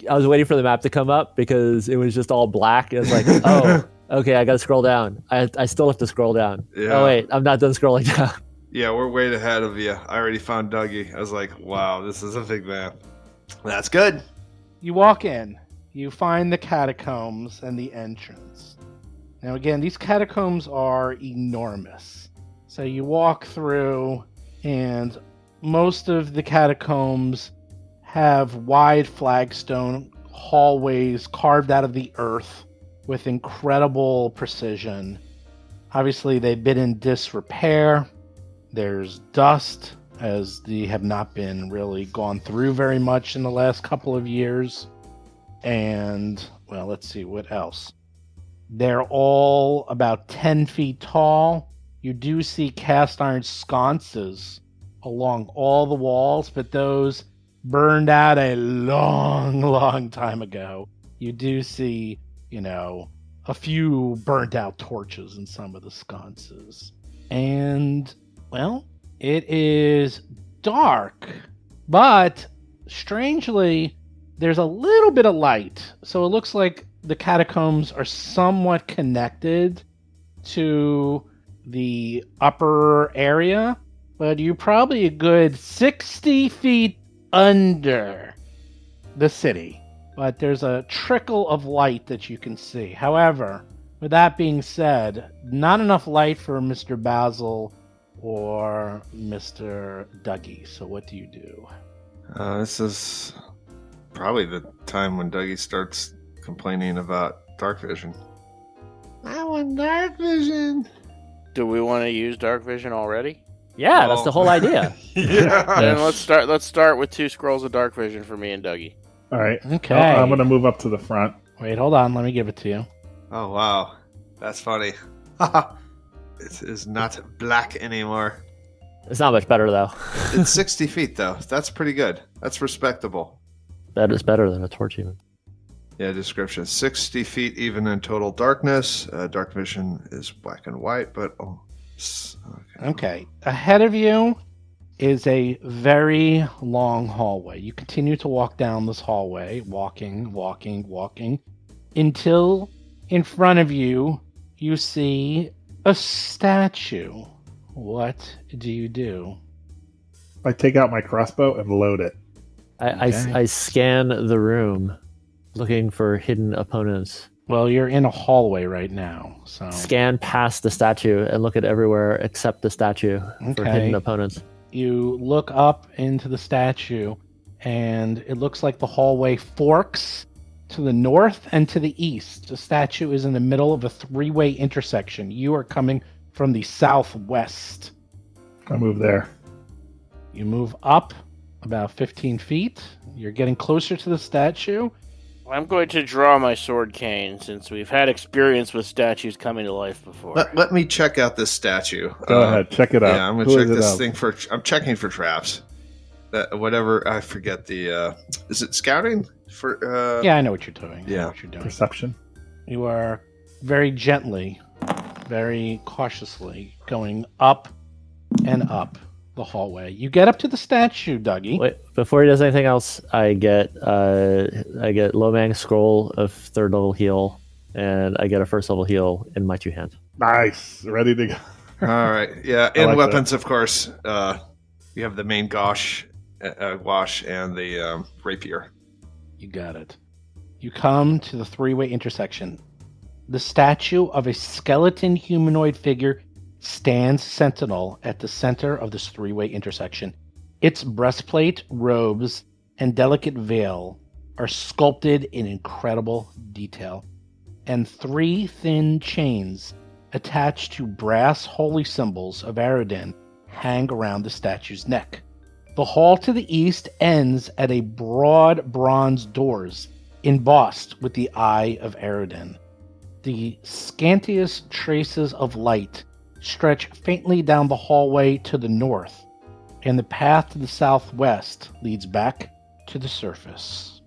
I was waiting for the map to come up because it was just all black. It was like, oh, okay, I got to scroll down. I still have to scroll down. Yeah. Oh wait, I'm not done scrolling down. Yeah, we're way ahead of you. I already found Dougie. I was like, wow, this is a big map. That's good. You walk in, you find the catacombs and the entrance. Now, again, these catacombs are enormous. So you walk through, and most of the catacombs have wide flagstone hallways carved out of the earth with incredible precision. Obviously, they've been in disrepair. There's dust, as they have not been really gone through very much in the last couple of years. And, well, let's see, what else? They're all about 10 feet tall. You do see cast iron sconces along all the walls, but those burned out a long, long time ago. You do see, a few burnt out torches in some of the sconces. And, well, it is dark, but strangely, there's a little bit of light. So it looks like the catacombs are somewhat connected to the upper area, but you're probably a good 60 feet under the city. But there's a trickle of light that you can see. However, with that being said, not enough light for Mr. Basil or Mr. Dougie. So what do you do? This is probably the time when Dougie starts complaining about dark vision. I want dark vision. Do we want to use dark vision already? Yeah, that's the whole idea. Yeah. Then let's start with 2 scrolls of dark vision for me and Dougie. All right. Okay. I'm going to move up to the front. Wait, hold on. Let me give it to you. Oh wow, that's funny. It is not black anymore. It's not much better, though. It's 60 feet though. That's pretty good. That's respectable. That is better than a torch, even. Yeah, description: 60 feet even in total darkness. Dark vision is black and white, but Okay. Ahead of you is a very long hallway. You continue to walk down this hallway, walking, until in front of you, you see a statue. What do you do? I take out my crossbow and load it. I scan the room, looking for hidden opponents. Well, you're in a hallway right now, so... Scan past the statue and look at everywhere except the statue for Okay. hidden opponents. You look up into the statue, and it looks like the hallway forks to the north and to the east. The statue is in the middle of a 3-way intersection. You are coming from the southwest. I move there. You move up about 15 feet. You're getting closer to the statue. I'm going to draw my sword cane since we've had experience with statues coming to life before. let me check out this statue. Go ahead, check it out. Yeah, I'm gonna Who check is it this of? thing for. I'm checking for traps. That whatever I forget the. Is it scouting for? Yeah, I know what you're doing. I know Yeah. what you're doing. Perception. You are very gently, very cautiously going up and up the hallway. You get up to the statue, Dougie. Wait, before he does anything else, I get Lomang's scroll of 3rd level heal, and I get a 1st level heal in my 2 hands. Nice. Ready to go. All right. Yeah. I In like weapons, of course. You have the main gouache and the rapier. You got it. You come to the 3-way intersection. The statue of a skeleton humanoid figure stands sentinel at the center of this 3-way intersection. Its breastplate, robes, and delicate veil are sculpted in incredible detail, and 3 thin chains attached to brass holy symbols of Aroden hang around the statue's neck. The hall to the east ends at a broad bronze doors embossed with the Eye of Aroden. The scantiest traces of light stretch faintly down the hallway to the north, and the path to the southwest leads back to the surface.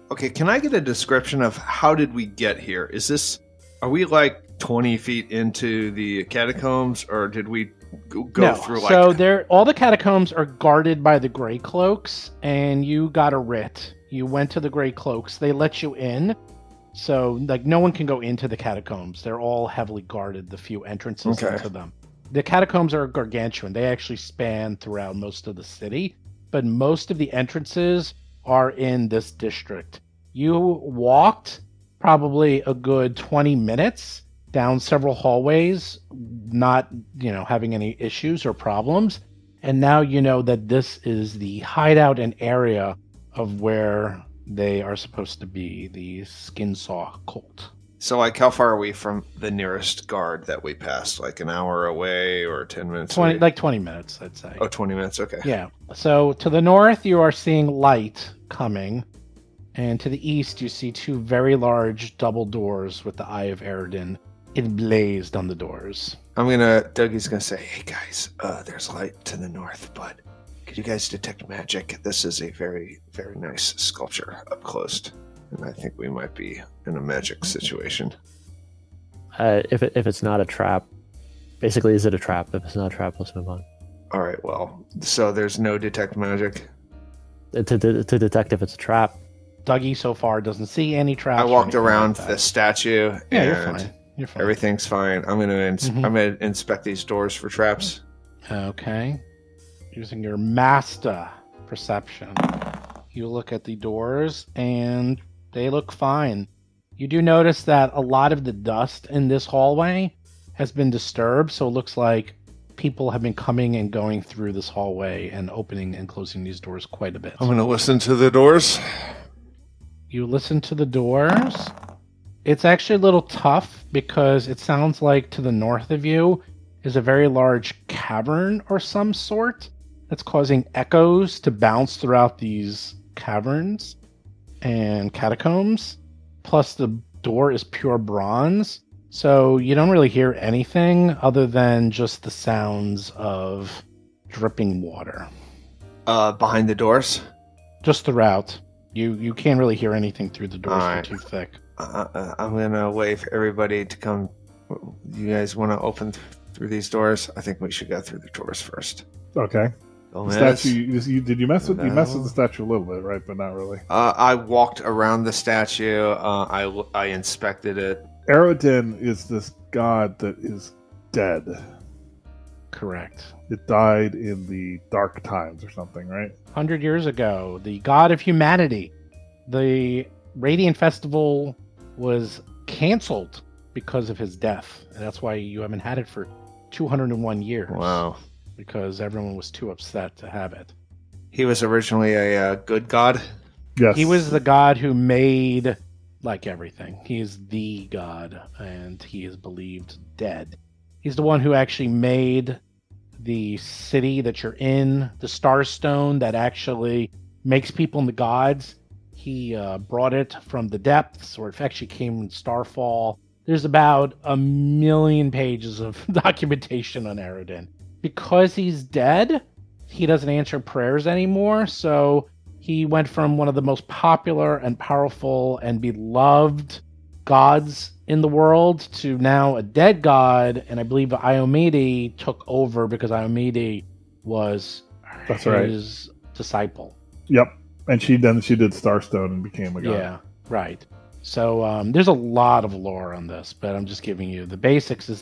Okay. Can I get a description of how did we get here? Are we like 20 feet into the catacombs, or did we go No, through like? so all the catacombs are guarded by the Grey Cloaks, and you got a writ. You went to the Grey Cloaks. They let you in. So, no one can go into the catacombs. They're all heavily guarded, the few entrances Okay. into them. The catacombs are gargantuan. They actually span throughout most of the city, but most of the entrances are in this district. You walked probably a good 20 minutes down several hallways, not, having any issues or problems. And now you know that this is the hideout and area of where they are supposed to be, the Skinsaw cult. So, like, how far are we from the nearest guard that we passed? Like an hour away or 10 minutes 20, away? like 20 minutes, I'd say. Oh, 20 minutes. Okay. Yeah. So to the north, you are seeing light coming. And to the east, you see two very large double doors with the Eye of Eredin emblazed on the doors. Dougie's gonna say, hey guys, there's light to the north, but could you guys detect magic? This is a very, very nice sculpture up close. And I think we might be in a magic situation. If it's not a trap, basically, is it a trap? If it's not a trap, let's move on. All right, well, so there's no detect magic. To detect if it's a trap. Dougie so far doesn't see any traps. I or walked anything around like the that. statue, Yeah, and you're fine. You're fine. everything's fine. I'm gonna Mhm. I'm gonna inspect these doors for traps. Okay. Using your master perception, you look at the doors and they look fine. You do notice that a lot of the dust in this hallway has been disturbed, so it looks like people have been coming and going through this hallway and opening and closing these doors quite a bit. I'm gonna listen to the doors. You listen to the doors. It's actually a little tough because it sounds like to the north of you is a very large cavern or some sort that's causing echoes to bounce throughout these caverns and catacombs. Plus, the door is pure bronze, so you don't really hear anything other than just the sounds of dripping water. Behind the doors. Just throughout. You can't really hear anything through the doors. Alright. They're too thick. I'm gonna wave for everybody to come. You guys want to open through these doors? I think we should go through the doors first. Okay. Gomez. Statue. Did you mess with? You messed with No. the statue a little bit, right? But not really. I walked around the statue. I inspected it. Eredin is this god that is dead. Correct. It died in the Dark Times or something, right? 100 years ago, the god of humanity, the Radiant Festival was canceled because of his death. And that's why you haven't had it for 201 years. Wow. Because everyone was too upset to have it. He was originally a good god. Yes. He was the god who made, like, everything. He is the god, and he is believed dead. He's the one who actually made the city that you're in, the Starstone that actually makes people into gods. He brought it from the depths, or it actually came in Starfall. There's about 1 million pages of documentation on Eredin. Because he's dead, he doesn't answer prayers anymore, so he went from one of the most popular and powerful and beloved gods in the world to now a dead god, and I believe Iomede took over because Iomede was That's right. his disciple. Yep. And she did Starstone and became a god. Yeah, right. So there's a lot of lore on this, but I'm just giving you the basics. Is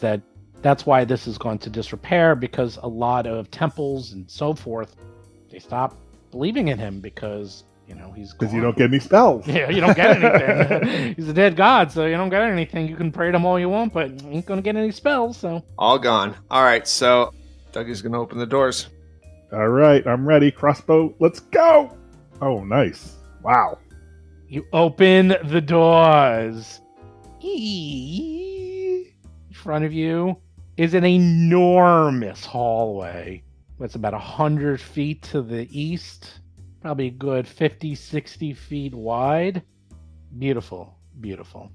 that's why this has gone to disrepair, because a lot of temples and so forth, they stop believing in him because he's Because you gone. don't get any spells. Yeah, you don't get anything. He's a dead god, so you don't get anything. You can pray to him all you want, but you ain't gonna get any spells. So All gone. All right, so Dougie's gonna open the doors. All right, I'm ready. Crossbow, let's go. Oh, nice. Wow. you open the doors. In front of you is an enormous hallway. It's about 100 feet to the east, probably a good 50, 60 feet wide. Beautiful, beautiful.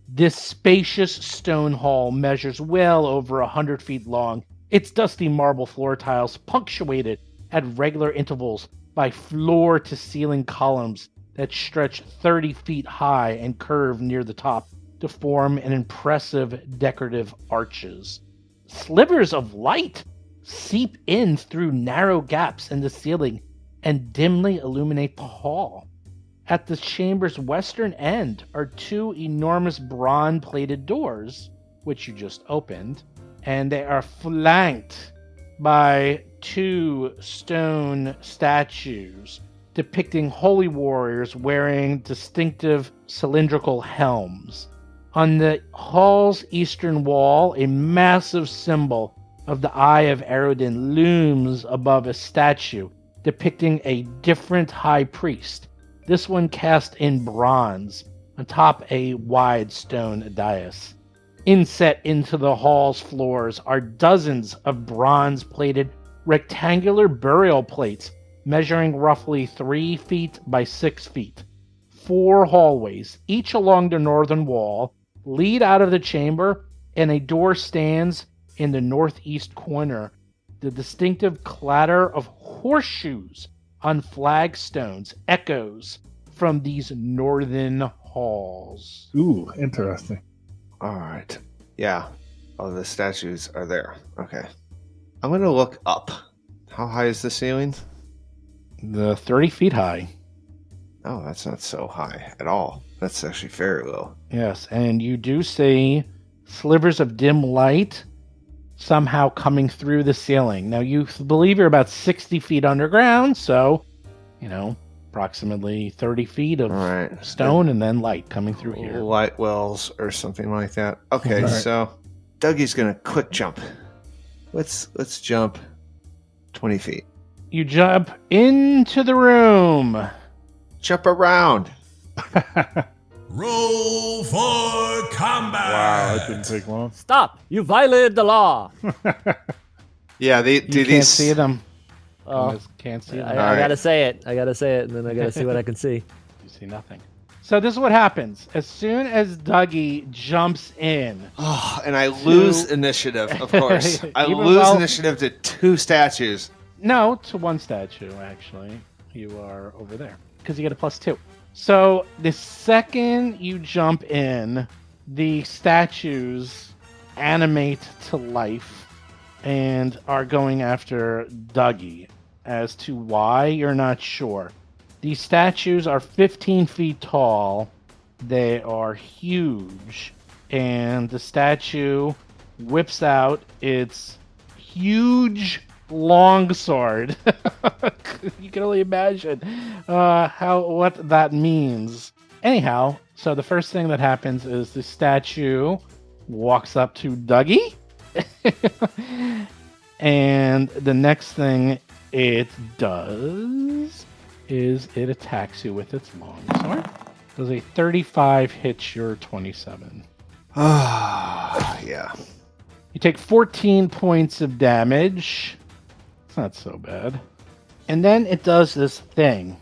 This spacious stone hall measures well over 100 feet long. Its dusty marble floor tiles punctuated at regular intervals by floor-to-ceiling columns that stretch 30 feet high and curve near the top to form an impressive decorative arches. Slivers of light seep in through narrow gaps in the ceiling and dimly illuminate the hall. At the chamber's western end are two enormous bronze-plated doors, which you just opened, and they are flanked by two stone statues depicting holy warriors wearing distinctive cylindrical helms. On the hall's eastern wall, a massive symbol of the Eye of Eredin looms above a statue depicting a different high priest, this one cast in bronze, atop a wide stone dais. Inset into the hall's floors are dozens of bronze-plated rectangular burial plates measuring roughly 3 feet by 6 feet. 4 hallways, each along the northern wall, lead out of the chamber, and a door stands in the northeast corner. The distinctive clatter of horseshoes on flagstones echoes from these northern halls. Ooh, interesting. All right. Yeah. Oh, the statues are there. Okay. I'm going to look up. How high is the ceiling? The 30 feet high. Oh, that's not so high at all. That's actually very low. Yes, and you do see slivers of dim light somehow coming through the ceiling. Now, you believe you're about 60 feet underground, so, approximately 30 feet of All right. stone and then light coming through here. Light wells or something like that. Okay, All right. so Dougie's going to quick jump. Let's jump 20 feet. You jump into the room. Jump around. Roll for combat. Wow, that didn't take long. Stop! You violated the law. Yeah, You can't see them. Oh, Thomas can't see them. I All right. gotta say it. I gotta say it, and then I gotta see what I can see. You see nothing. So this is what happens. As soon as Dougie jumps in, Oh, and I lose initiative, of course. I Even lose though- initiative to 2 statues. no, to one statue, actually. You are over there because you get a +2. So the second you jump in, the statues animate to life and are going after Dougie. As to why, you're not sure. These statues are 15 feet tall. They are huge. And the statue whips out its huge longsword. You can only imagine what that means. Anyhow, so the first thing that happens is the statue walks up to Dougie. And the next thing it does is it attacks you with its longsword. Does a 35 hit your 27? Ah, yeah. You take 14 points of damage. It's not so bad. And then it does this thing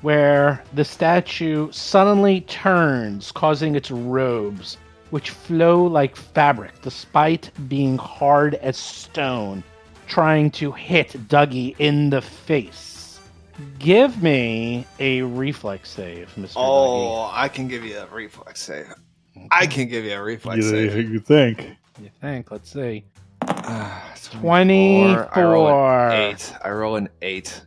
where the statue suddenly turns, causing its robes, which flow like fabric, despite being hard as stone, trying to hit Dougie in the face. Give me a reflex save, Mr. Oh, I can give you a reflex save. Dougie. I can give you a reflex You, save. you think? You think? Let's see. 24. I roll 24. an 8. I roll an 8.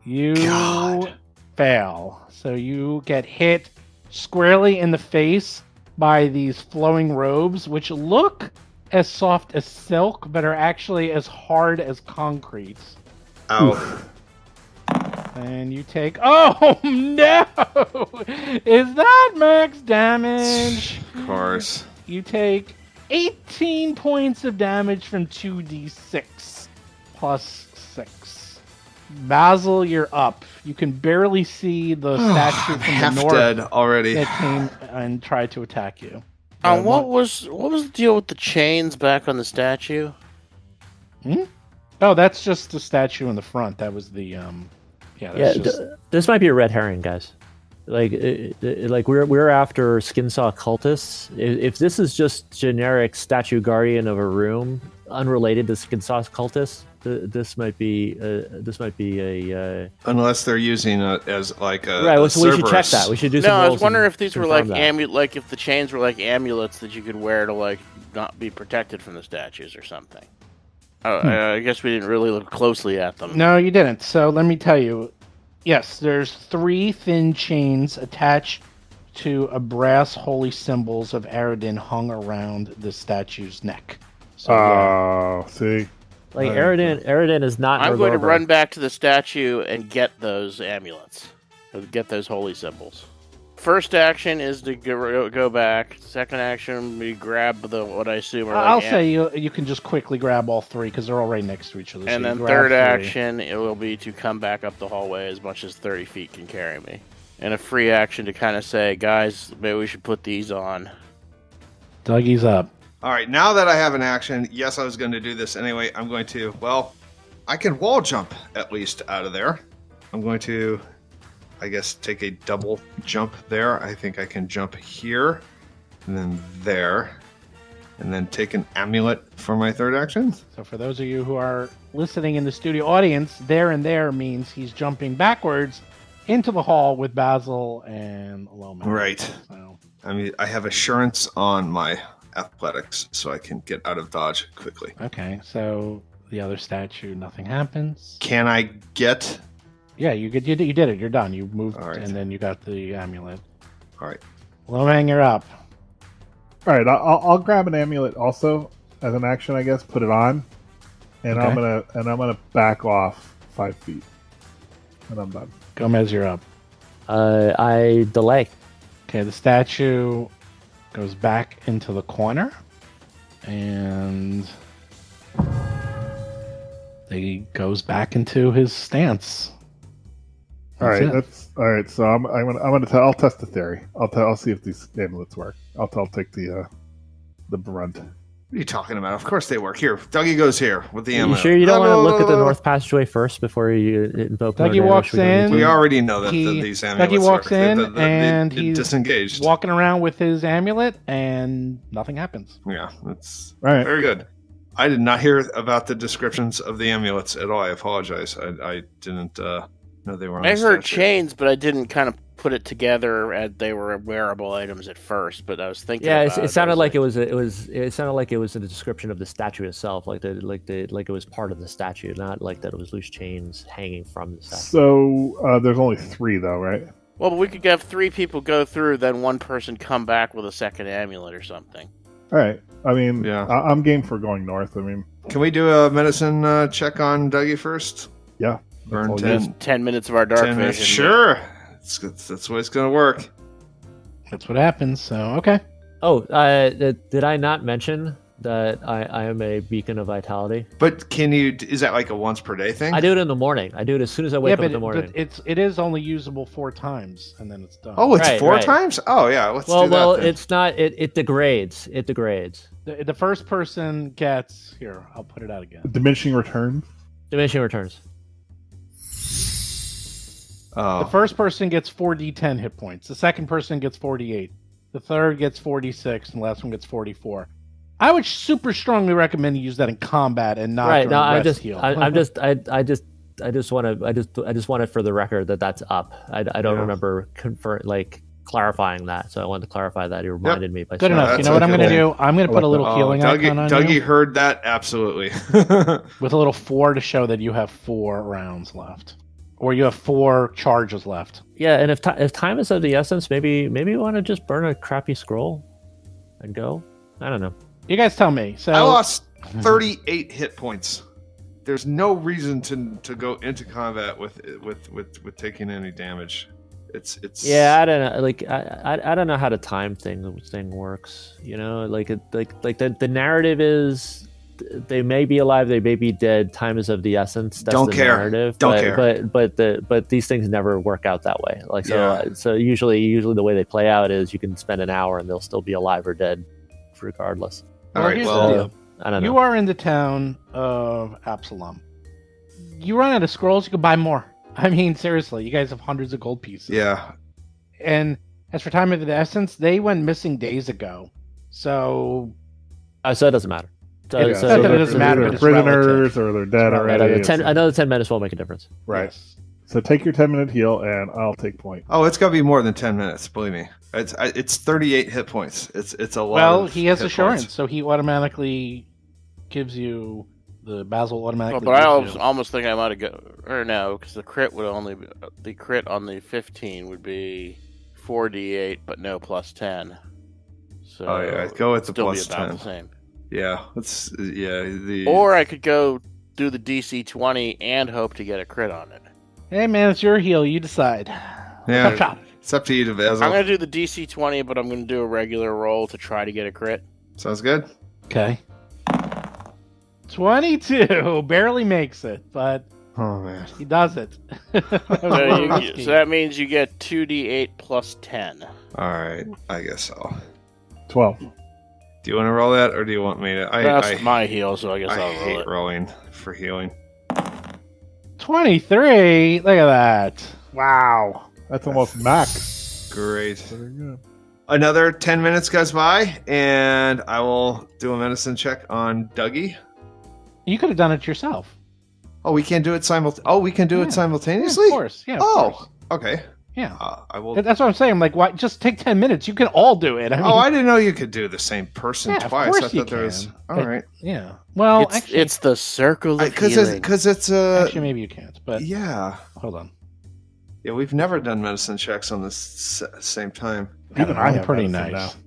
You God. fail. So you get hit squarely in the face by these flowing robes, which look as soft as silk, but are actually as hard as concrete. Ow. And you take... Oh, no! Is that max damage? Of course. You take 18 points of damage from 2d6 plus 6. Basil, you're up. You can barely see the statue I'm from half the north dead already. that came and tried to attack you. What was the deal with the chains back on the statue? Oh, that's just the statue in the front. That was the that's just... This might be a red herring, guys. Like we're after Skinsaw cultists. If this is just generic statue guardian of a room, unrelated to Skinsaw cultists, this might be a Unless they're using it as like a right. a So we should check Cerberus. that. We should do. No, some I was rolls wondering and if these were like confirm that. like if the chains were like amulets that you could wear to like not be protected from the statues or something. Oh, I guess we didn't really look closely at them. No, you didn't. So let me tell you. Yes, there's 3 thin chains attached to a brass holy symbols of Aradin hung around the statue's neck. So, Oh, see. Like Aradin is not. I'm going to Nergorber. run back to the statue and get those amulets, get those holy symbols. First action is to go back. Second action, we grab what I assume are. I'll like say you can just quickly grab all 3 because they're all right next to each other. And so you then grab third 3. action, it will be to come back up the hallway as much as 30 feet can carry me. and a free action to kind of say, guys, maybe we should put these on. Dougie's up. All right, now that I have an action, yes, I was going to do this anyway. I'm going to, well, I can wall jump at least out of there. I'm going to, I guess, take a double jump there. I think I can jump here and then there and then take an amulet for my third action. So for those of you who are listening in the studio audience, there and there means he's jumping backwards into the hall with Basil and Loman. Right. So, I mean, I have assurance on my athletics, so I can get out of dodge quickly. okay, so the other statue, nothing happens. Can I get... Yeah, you did it. You're done. You moved, All right. and then you got the amulet. All right. Loman, you're up. All right, I'll grab an amulet also as an action, I guess. Put it on, and Okay. I'm gonna back off 5 feet, and I'm done. Gomez, you're up. I delay. Okay, the statue goes back into the corner, and he goes back into his stance. All right, it. that's all right. So I'll test the theory. I'll see if these amulets work. I'll take the brunt. What are you talking about? Of course they work. Here, Dougie goes here with the You amulet. sure you don't want to look at the north passageway first before you invoke? Dougie more walks damage? We don't need in. to. We already know that He- these amulets Dougie walks work. in, and they he's disengaged. walking around with his amulet, and nothing happens. Yeah, that's All right. very good. I did not hear about the descriptions of the amulets at all. I apologize. I didn't know they were on I the heard statue. chains, but I didn't kind of put it together as they were wearable items at first. But I was thinking, Yeah, about it sounded I was like it sounded like it was in the description of the statue itself, like it was part of the statue, not like that it was loose chains hanging from the statue. So there's only 3 though, right? Well, but we could have 3 people go through, then one person come back with a second amulet or something. All right. I mean, Yeah. I'm game for going north. I mean, Can we do a medicine check on Dougie first? yeah. Burn all 10, good. 10 minutes of our dark 10 minutes. vision. Sure. That's the way it's going to work. That's what happens. So okay. Oh, did I not mention that I am a beacon of vitality? But can you? Is that like a once per day thing? I do it in the morning. I do it as soon as I wake Yeah, up but, in the morning. it is only usable 4 times, and then it's done. Oh, it's Right, 4 right. times? Oh, yeah. Let's well, do that. well, then. it's not. It degrades. It degrades. The first person gets here. I'll put it out again. Diminishing returns. Diminishing returns. The Oh, first person gets 4d10 hit points. The second person gets 48. The third gets 46, and the last one gets 44. I would super strongly recommend you use that in combat and not Right. during No, I rest just. heal. I just want to. I just want it for the record that's up. I don't Yeah. remember clarifying that, so I wanted to clarify that. You reminded me by Good saying enough. that. You know what I'm going to okay. do? I'm going to put a little oh, healing icon on Dougie you heard that absolutely. with a little 4 to show that you have 4 rounds left, or you have 4 charges left. Yeah, and if time is of the essence, maybe we want to just burn a crappy scroll and go. I don't know. You guys tell me. So I lost 38 hit points. There's no reason to go into combat with taking any damage. It's Yeah, I don't know. Like I don't know how the time thing works. You know, the narrative is they may be alive, they may be dead. Time is of the essence. That's Don't the care. narrative. Don't but care. But these things never work out that way. Like so Yeah. so usually the way they play out is you can spend an hour and they'll still be alive or dead, regardless. all Well, right. here's Well, the deal. I don't know. You are in the town of Absalom. You run out of scrolls, you can buy more. I mean, seriously, you guys have hundreds of gold pieces. yeah. And as for Time of the Essence, they went missing days ago. So So it doesn't matter. So, It so doesn't matter, They're but it's prisoners or they're dead It's already. relative. I know the 10 minutes won't make a difference. Right. yes. So take your 10-minute heal, and I'll take point. Oh, it's got to be more than 10 minutes. Believe me. It's 38 hit points. It's a lot. Well, of he has hit assurance, points. so he automatically gives you the Basil Well, automatically. but I gives you- almost think I might have go or no, because the crit would only the crit on the 15 would be 4d8, but no plus 10. So Oh yeah, go with the still plus be about 10. the same. Yeah, the Or I could go do the DC 20 and hope to get a crit on it. Hey man, it's your heal. You decide. yeah. Chop, chop. It's up to you, Basil. I'm gonna do the DC 20, but I'm gonna do a regular roll to try to get a crit. Sounds good. Okay. 22 barely makes it, but Oh man. He does it. So that means you get 2d8 plus 10. All right. I guess so. 12. Do you want to roll that, or do you want me to? That's my heal, so I guess I I'll roll hate it. rolling for healing. 23. Look at that. Wow. That's almost max. Great. Very good. Another 10 minutes goes by, and I will do a medicine check on Dougie. You could have done it yourself. Oh, we can do it we can do Yeah. it simultaneously? Yeah, of course. Yeah. Of course. Okay. Yeah. I will. That's what I'm saying. I'm like, why? Just take 10 minutes. You can all do it. I mean, I didn't know you could do the same person Yeah, of twice. course I thought you there was. can. All But- right. yeah. Well, actually, It's the circle of Because healing. it's actually, maybe you can't. But yeah. hold on. Yeah, we've never done medicine checks on the same time. Even I I'm have pretty medicine nice. now.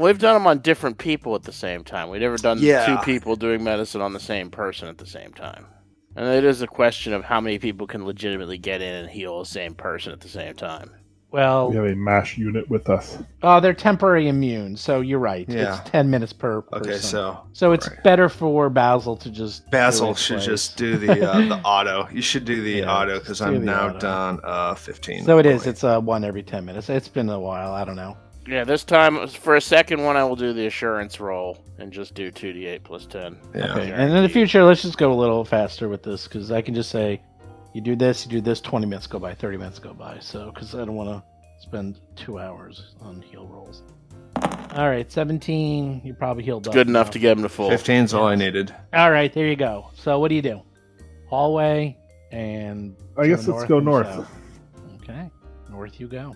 We've done them on different people at the same time. We've never done Yeah. two people doing medicine on the same person at the same time. And it is a question of how many people can legitimately get in and heal the same person at the same time. Well, We have a MASH unit with us. they're temporary immune, so you're right. Yeah. It's 10 minutes per person. Okay, So it's right. better for Basil to just. do Basil it should twice. just do the auto. You should do the Yeah, auto just because do I'm the now auto. done 15. So it is. Wait. It's one every 10 minutes. It's been a while. I don't know. Yeah, this time, for a second one, I will do the assurance roll and just do 2d8 plus 10. Yeah. Okay. And in the future, let's just go a little faster with this because I can just say, you do this, 20 minutes go by, 30 minutes go by. So, because I don't want to spend 2 hours on heal rolls. All right, 17. You probably healed up. Good enough to get him to full. 15's all I needed. All right, there you go. So, what do you do? Hallway and. I guess let's go and north. south. Okay, north you go.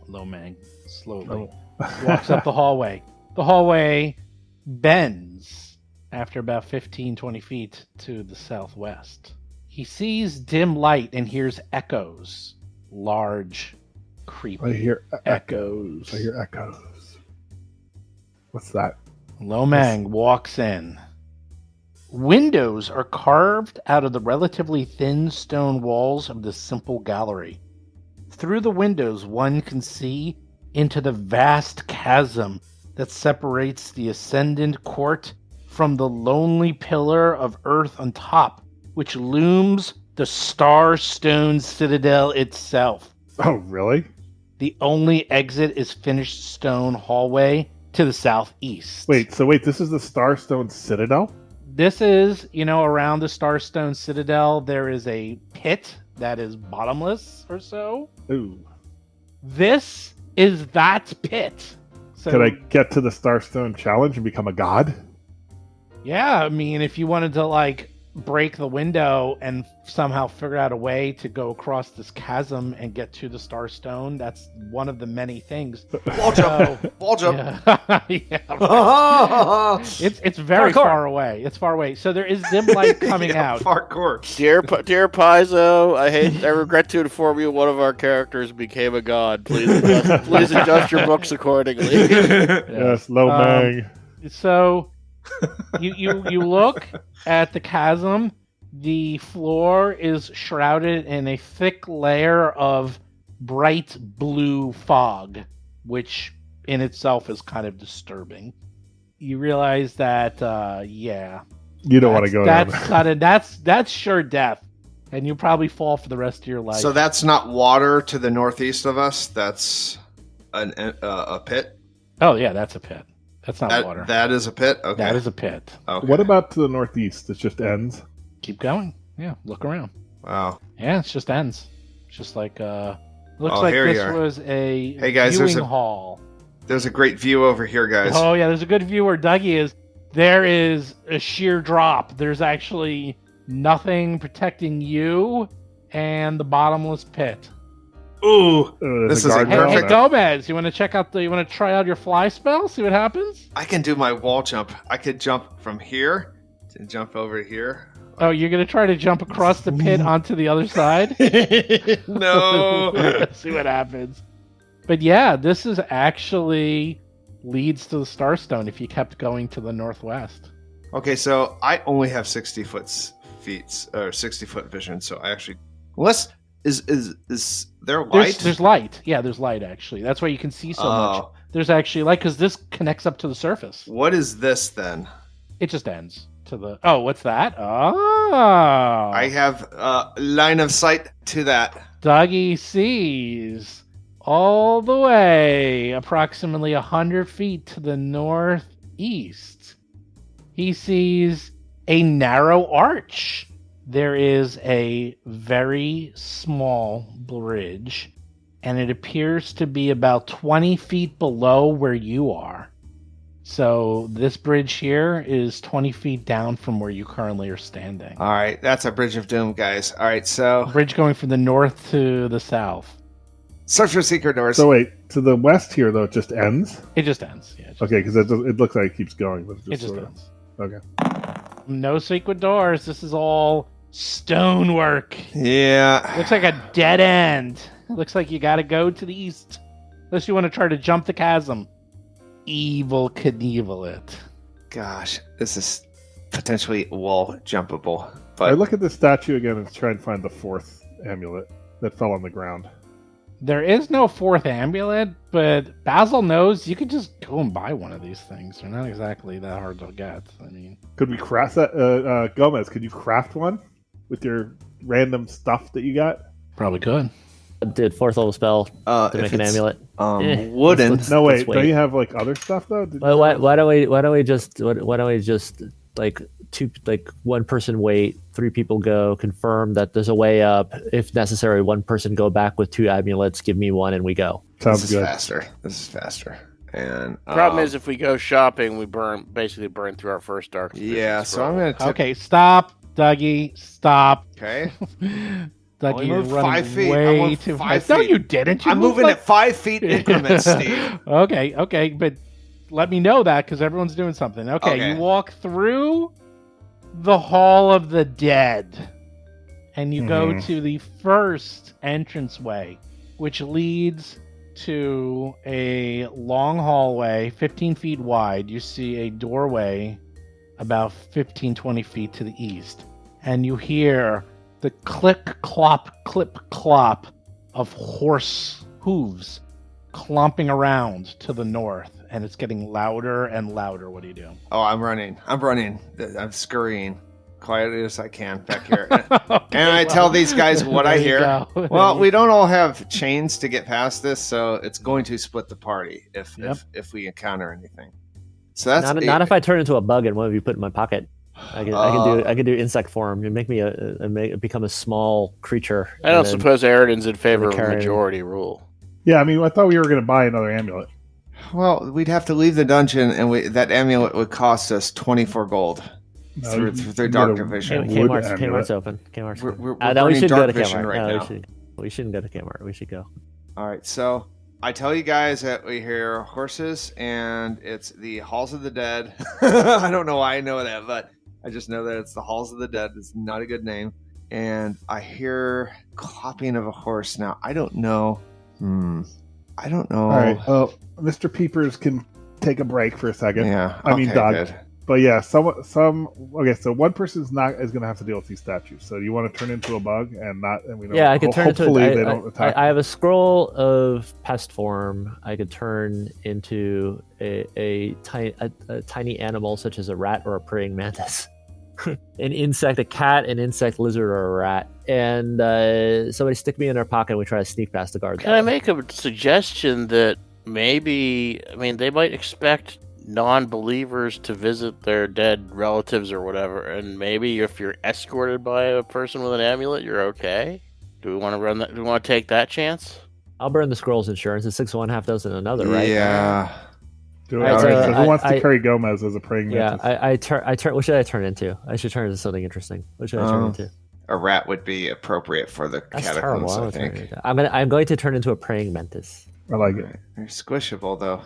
Lomang slowly Oh. walks up the hallway. The hallway bends after about 15-20 feet to the southwest. He sees dim light and hears echoes. Large, creepy I hear echoes. I hear echoes. What's that? Lomang walks in. Windows are carved out of the relatively thin stone walls of the simple gallery. Through the windows, one can see into the vast chasm that separates the ascendant court from the lonely pillar of earth on top, which looms the Starstone Citadel itself. Oh, really? The only exit is finished stone hallway to the southeast. Wait, this is the Starstone Citadel? This is, around the Starstone Citadel, there is a pit that is bottomless or so. Ooh. This is that pit. So, Could I get to the Starstone Challenge and become a god? yeah, I mean, if you wanted to, break the window and somehow figure out a way to go across this chasm and get to the Starstone, that's one of the many things. Wall jump. So, Wall jump. yeah, right. It's very far away. It's far away. So there is dim light coming Yeah, out. Parkour. Dear Paizo, I regret to inform you one of our characters became a god. Please adjust your books accordingly. Yes, Lomang. So you look at the chasm. The floor is shrouded in a thick layer of bright blue fog, which in itself is kind of disturbing. You realize that, You don't want to go down there. that's sure death, and you probably fall for the rest of your life. So that's not water to the northeast of us. That's a pit. Oh yeah, that's a pit. That's not water. That is a pit. Okay. That is a pit. Okay. What about to the northeast? It just ends? Keep going. Yeah, look around. Wow. Yeah, it's just ends. It's just like looks Oh, like here you this are. was a Hey, guys, there's viewing a- hall. There's a great view over here, guys. Oh yeah, there's a good view where Dougie is. There is a sheer drop. There's actually nothing protecting you and the bottomless pit. Ooh. There's This a is a guard Hey, down hey perfect- there. Gomez, you want to check out you want to try out your fly spell? See what happens? I can do my wall jump. I could jump from here and jump over here. Oh, you're gonna try to jump across the pit onto the other side? No. See what happens. But yeah, this is actually leads to the Starstone if you kept going to the northwest. Okay, so I only have 60 foot vision, so I actually unless is there light? There's light. Yeah, there's light actually. That's why you can see so much. Oh. There's actually light because this connects up to the surface. What is this then? It just ends to the. Oh, what's that? Oh, I have line of sight to that. Dougie sees all the way, approximately 100 feet to the northeast. He sees a narrow arch. There is a very small bridge, and it appears to be about 20 feet below where you are. So this bridge here is 20 feet down from where you currently are standing. All right, that's a bridge of doom, guys. All right, so Bridge going from the north to the south. search for secret doors. So wait, to the west here though, it just ends. It just ends. Yeah, Okay, because it looks like it keeps going, but it just sort ends. of. Okay. No secret doors. This is all stonework. Yeah. Looks like a dead end. Looks like you got to go to the east, unless you want to try to jump the chasm. Evil Knievel it. Gosh, this is potentially wall jumpable. I But look at the statue again and try and find the fourth amulet that fell on the ground. There is no fourth amulet, but Basil knows you could just go and buy one of these things. They're not exactly that hard to get. I mean, Could we craft that? Gomez, could you craft one with your random stuff that you got? probably could. Did fourth level spell to if make an it's, amulet. wooden. let's- No, wait. let's Don't you have like other stuff though? Why don't we just like one person wait, three people go, confirm that there's a way up. If necessary, one person go back with two amulets, give me one, and we go. Sounds This is good. faster. This is faster. And Problem is, if we go shopping, we basically burn through our first dark. yeah. vision So I'm scroll. gonna. Okay, stop, Dougie. Stop. Okay. Dougie, Only you're moved running 5 feet. I way moved too 5 No, feet. you didn't. You I'm moved moving like- at 5 feet increments, Steve. Okay, but let me know that because everyone's doing something. Okay, Okay. you walk through the Hall of the Dead, and you go Mhm. to the first entranceway, which leads to a long hallway, 15 feet wide. You see a doorway about 15, 20 feet to the east, and you hear the click, clop, clip, clop of horse hooves clomping around to the north, and it's getting louder and louder. What do you do? Oh, I'm running. I'm scurrying quietly as I can back here. Okay, And I tell these guys what I there you hear. go. Well, we don't all have chains to get past this, so it's going to split the party if Yep. if we encounter anything. So that's Not if I turn into a bug and one of you put in my pocket. I can do insect form. You make me become a small creature. I don't and then- suppose Eridan's in favor of carry- majority rule. Yeah, I mean, I thought we were going to buy another amulet. Well, we'd have to leave the dungeon, and that amulet would cost us 24 gold No, through you through can dark get a- division. Wood Kmart's amulet. open. Kmart's We're- open. we're No, we burning shouldn't go to dark vision Kmart. right No, now. we shouldn't go to Kmart. We should go. All right, so I tell you guys that we hear horses, and it's the Halls of the Dead. I don't know why I know that, but I just know that it's the Halls of the Dead. It's not a good name. And I hear clopping of a horse. Now, I don't know. I don't know. All right. Well, Mr. Peepers can take a break for a second. Yeah. I mean, okay, Doug. good. But yeah, okay. So one person's not is going to have to deal with these statues. So you want to turn into a bug and we don't. Yeah, I can turn into. Hopefully, they don't attack. I have a scroll of pest form. I could turn into a tiny animal such as a rat or a praying mantis, an insect, a cat, an insect, lizard, or a rat, and somebody stick me in their pocket and we try to sneak past the guard. Can I make a suggestion that maybe, they might expect non-believers to visit their dead relatives or whatever, and maybe if you're escorted by a person with an amulet, you're okay? Do we want to run that? Do we want to take that chance? I'll burn the scroll's insurance. It's 6 of one, half dozen another, right? Yeah. Do it. All right, All right, so so who wants to I- carry Gomez as a praying Yeah, mantis? I turn. What should I turn into? I should turn into something interesting. What should I turn into? A rat would be appropriate for the That's terrible. catacombs, I I don't turn think. into- I'm going to turn into a praying mantis. I like it. They're squishable, though.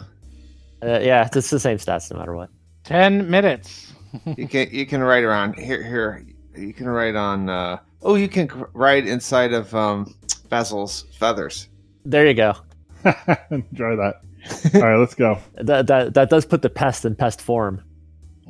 Yeah, it's the same stats no matter what. 10 minutes. You can ride around here. You can ride on. You can ride inside of Basil's feathers. There you go. Enjoy that. All right, let's go. That does put the pest in pest form.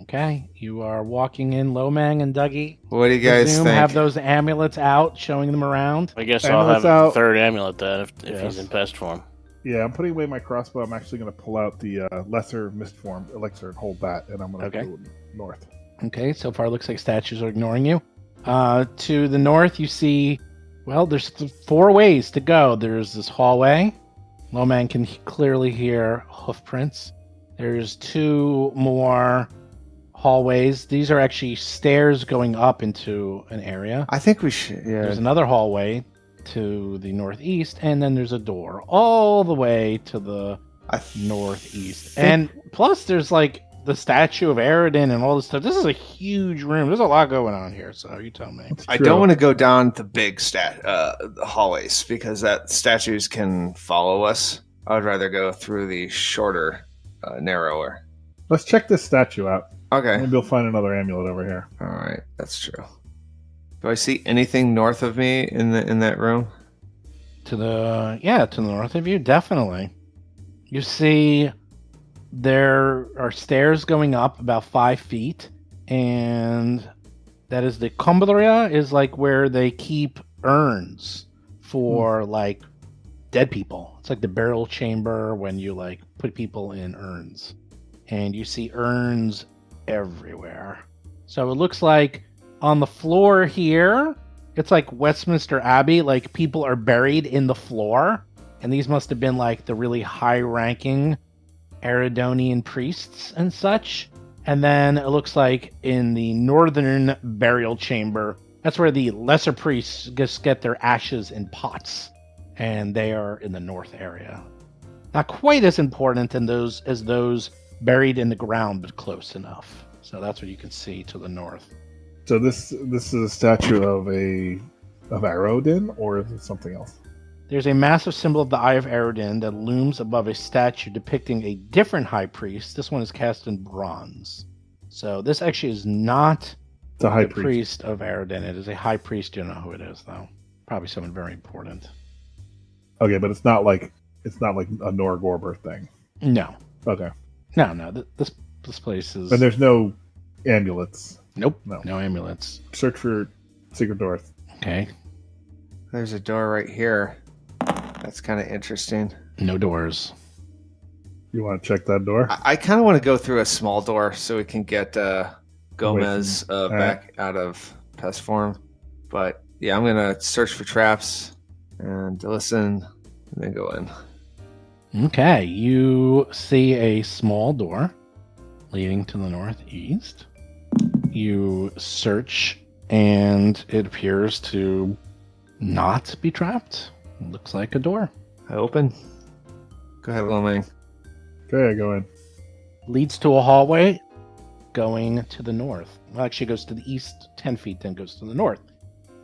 Okay, you are walking in. Lomang and Dougie, What do you guys presume, think? have those amulets out, showing them around. I guess I'll Amulets have out. a third amulet then if Yes. he's in pest form. Yeah, I'm putting away my crossbow. I'm actually going to pull out the lesser mist form elixir and hold that, and I'm going to Okay. go north. Okay, so far it looks like statues are ignoring you. To the north, you see, well, there's 4 ways to go. There's this hallway. Lomang can clearly hear hoof prints. There's 2 more hallways. These are actually stairs going up into an area. I think we should. Yeah. There's another hallway to the northeast, and then there's a door all the way to the northeast. And plus, there's like the statue of Aridin and all this stuff. This is a huge room. There's a lot going on here, so you tell me. I don't want to go down the big hallways because that statues can follow us. I would rather go through the shorter, narrower. Let's check this statue out. Okay. Maybe we'll find another amulet over here. All right, that's true. Do I see anything north of me in that room? To the north of you, definitely. You see there are stairs going up about 5 feet, and that is the Comboria, is like where they keep urns for like dead people. It's like the burial chamber when you like put people in urns. And you see urns everywhere. So it looks like on the floor here, it's like Westminster Abbey, like people are buried in the floor. And these must have been like the really high-ranking Aridonian priests and such. And then it looks like in the northern burial chamber, that's where the lesser priests just get their ashes in pots. And they are in the north area. Not quite as important as those buried in the ground, but close enough. So that's what you can see to the north. So this is a statue of Arodin, or is it something else? There's a massive symbol of the Eye of Arodin that looms above a statue depicting a different high priest. This one is cast in bronze. So this actually is not The high the priest. priest of Arodin. It is a high priest. You know who it is, though. Probably someone very important. Okay, but it's not like a Norgorber thing. No. Okay. No. This place is... And there's no amulets. Nope. No. No amulets. Search for secret doors. Okay. There's a door right here. That's kind of interesting. No doors. You want to check that door? I kind of want to go through a small door so we can get Gomez All back out of pest form. But yeah, I'm gonna search for traps and listen, and then go in. Okay. You see a small door leading to the northeast. You search, and it appears to not be trapped. Looks like a door. I open. Go ahead, Lomang. Okay, go in. Leads to a hallway going to the north. Well, actually, it goes to the east 10 feet, then goes to the north.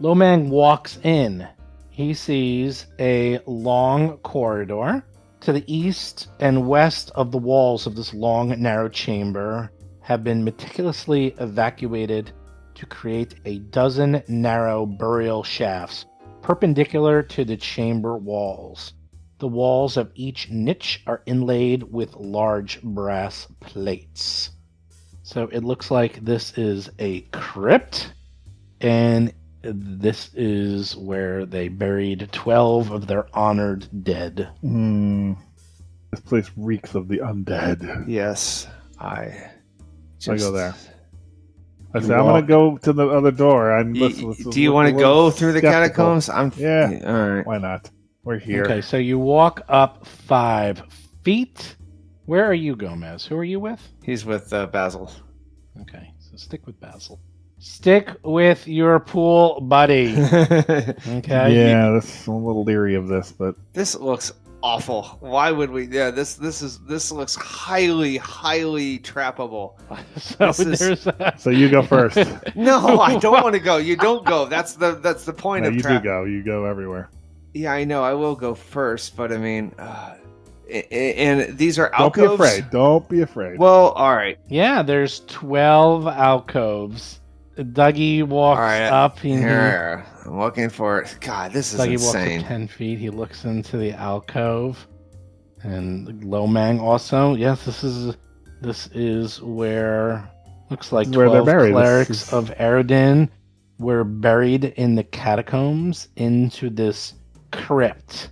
Lomang walks in. He sees a long corridor. To the east and west of the walls of this long, narrow chamber have been meticulously evacuated to create a dozen narrow burial shafts perpendicular to the chamber walls. The walls of each niche are inlaid with large brass plates. So it looks like this is a crypt, and this is where they buried 12 of their honored dead. This place reeks of the undead. Yes, I go there. I You say, I'm going to go to the other door. Do you want to go through the catacombs? Yeah. All right. Why not? We're here. Okay, so you walk up 5 feet. Where are you, Gomez? Who are you with? He's with Basil. Okay, so stick with Basil. Stick with your pool buddy. Okay. Yeah, I'm a little leery of this, but This looks awful. Why would we? Yeah, this looks highly trappable. So This is- there's a, so you go first. No, I don't want to go. You don't go. That's the point No, of you trap. do go. You go everywhere. Yeah, I know. I will go first, but I mean, and these are Don't be alcoves. afraid. Don't be afraid. Well, all right. yeah, there's 12 alcoves. Dougie walks All right, up. Here, I'm looking for it. God, this is Dougie walks insane. up 10 feet. He looks into the alcove. And Lomang also. Yes, this is where looks like This is where they're 12 buried. clerics This is- of Aridin were buried in the catacombs into this crypt.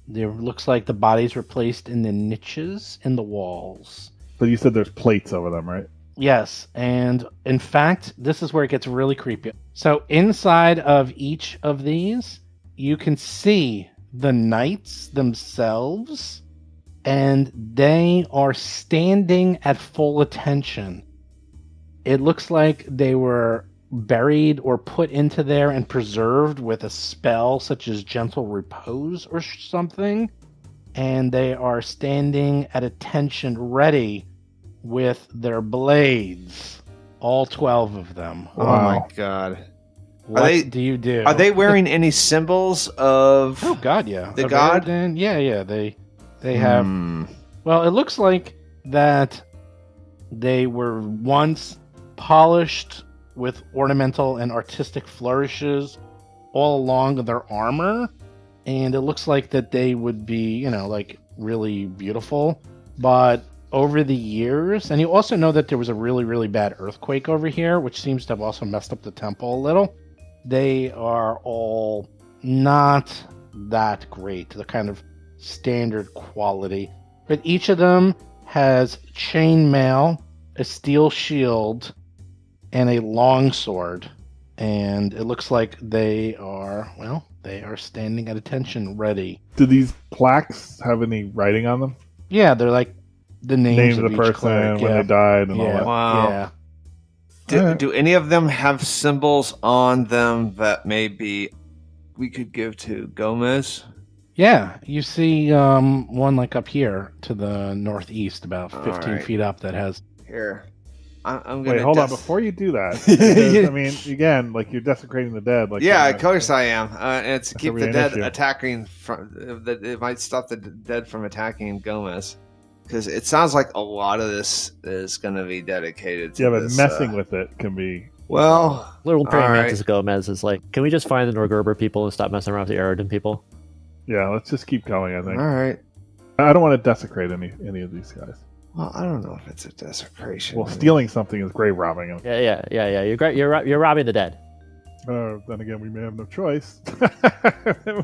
There looks like the bodies were placed in the niches in the walls. But you said there's plates over them, right? Yes, and in fact, this is where it gets really creepy. So inside of each of these, you can see the knights themselves, and they are standing at full attention. It looks like they were buried or put into there and preserved with a spell such as Gentle Repose or something, and they are standing at attention ready with their blades, all 12 of them. Oh my Wow. god. What they- do you do? Are they wearing any symbols of Oh god, yeah. the god? Everything- yeah, they have. Well, it looks like that they were once polished with ornamental and artistic flourishes all along their armor, and it looks like that they would be, like really beautiful, but over the years, and you also know that there was a really, really bad earthquake over here, which seems to have also messed up the temple a little. They are all not that great. They're kind of standard quality. But each of them has chainmail, a steel shield, and a longsword. And it looks like they are standing at attention ready. Do these plaques have any writing on them? Yeah, they're like the names Names of of the each person, cleric. when Yeah. they died, and all Yeah. that. Wow. Yeah. Do any of them have symbols on them that maybe we could give to Gomez? Yeah, you see one like up here to the northeast, about 15 Alright. feet up, that has. Here. I'm gonna Wait, hold on. Before you do that, because, I mean, again, like you're desecrating the dead. Like yeah, you're of course I am. And it's to That's keep gonna the be an dead issue. attacking. It might stop the dead from attacking Gomez, because it sounds like a lot of this is going to be dedicated to Yeah, but this, messing with it can be. Well, Little praying All right. mantis Gomez is like, can we just find the Norgerber people and stop messing around with the Eridan people? Yeah, let's just keep going. I all think right. I don't want to desecrate any of these guys. Well, I don't know if it's a desecration. Well, stealing something is grave robbing them. Yeah. You're robbing the dead. Then again, we may have no choice.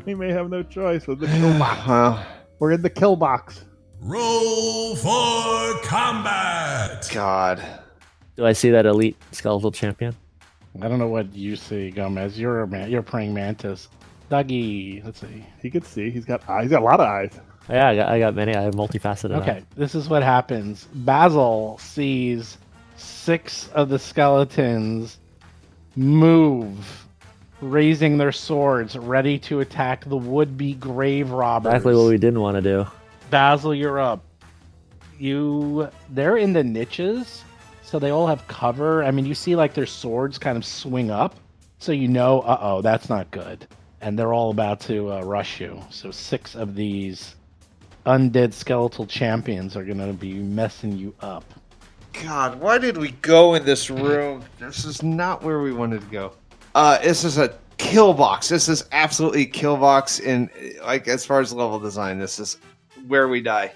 We may have no choice with the kill box. Well, We're in the kill box. Roll for combat! God. Do I see that elite skeletal champion? I don't know what you see, Gomez. You're praying mantis. Dougie, let's see. He could see. He's got eyes. He's got a lot of eyes. Yeah, I got many. I have multifaceted. Okay, this is what happens. Basil sees 6 of the skeletons move, raising their swords, ready to attack the would-be grave robbers. Exactly what we didn't want to do. Basil, you're up. They're in the niches, so they all have cover. I mean, you see like their swords kind of swing up, so you know, that's not good. And they're all about to rush you. So 6 of these undead skeletal champions are going to be messing you up. God, why did we go in this room? This is not where we wanted to go. This is a kill box. This is absolutely kill box in, like, as far as level design. This is where we die.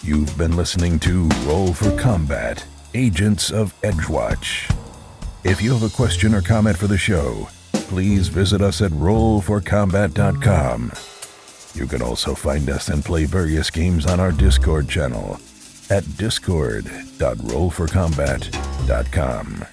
You've been listening to Roll for Combat, Agents of Edgewatch. If you have a question or comment for the show, please visit us at rollforcombat.com. You can also find us and play various games on our Discord channel at discord.rollforcombat.com.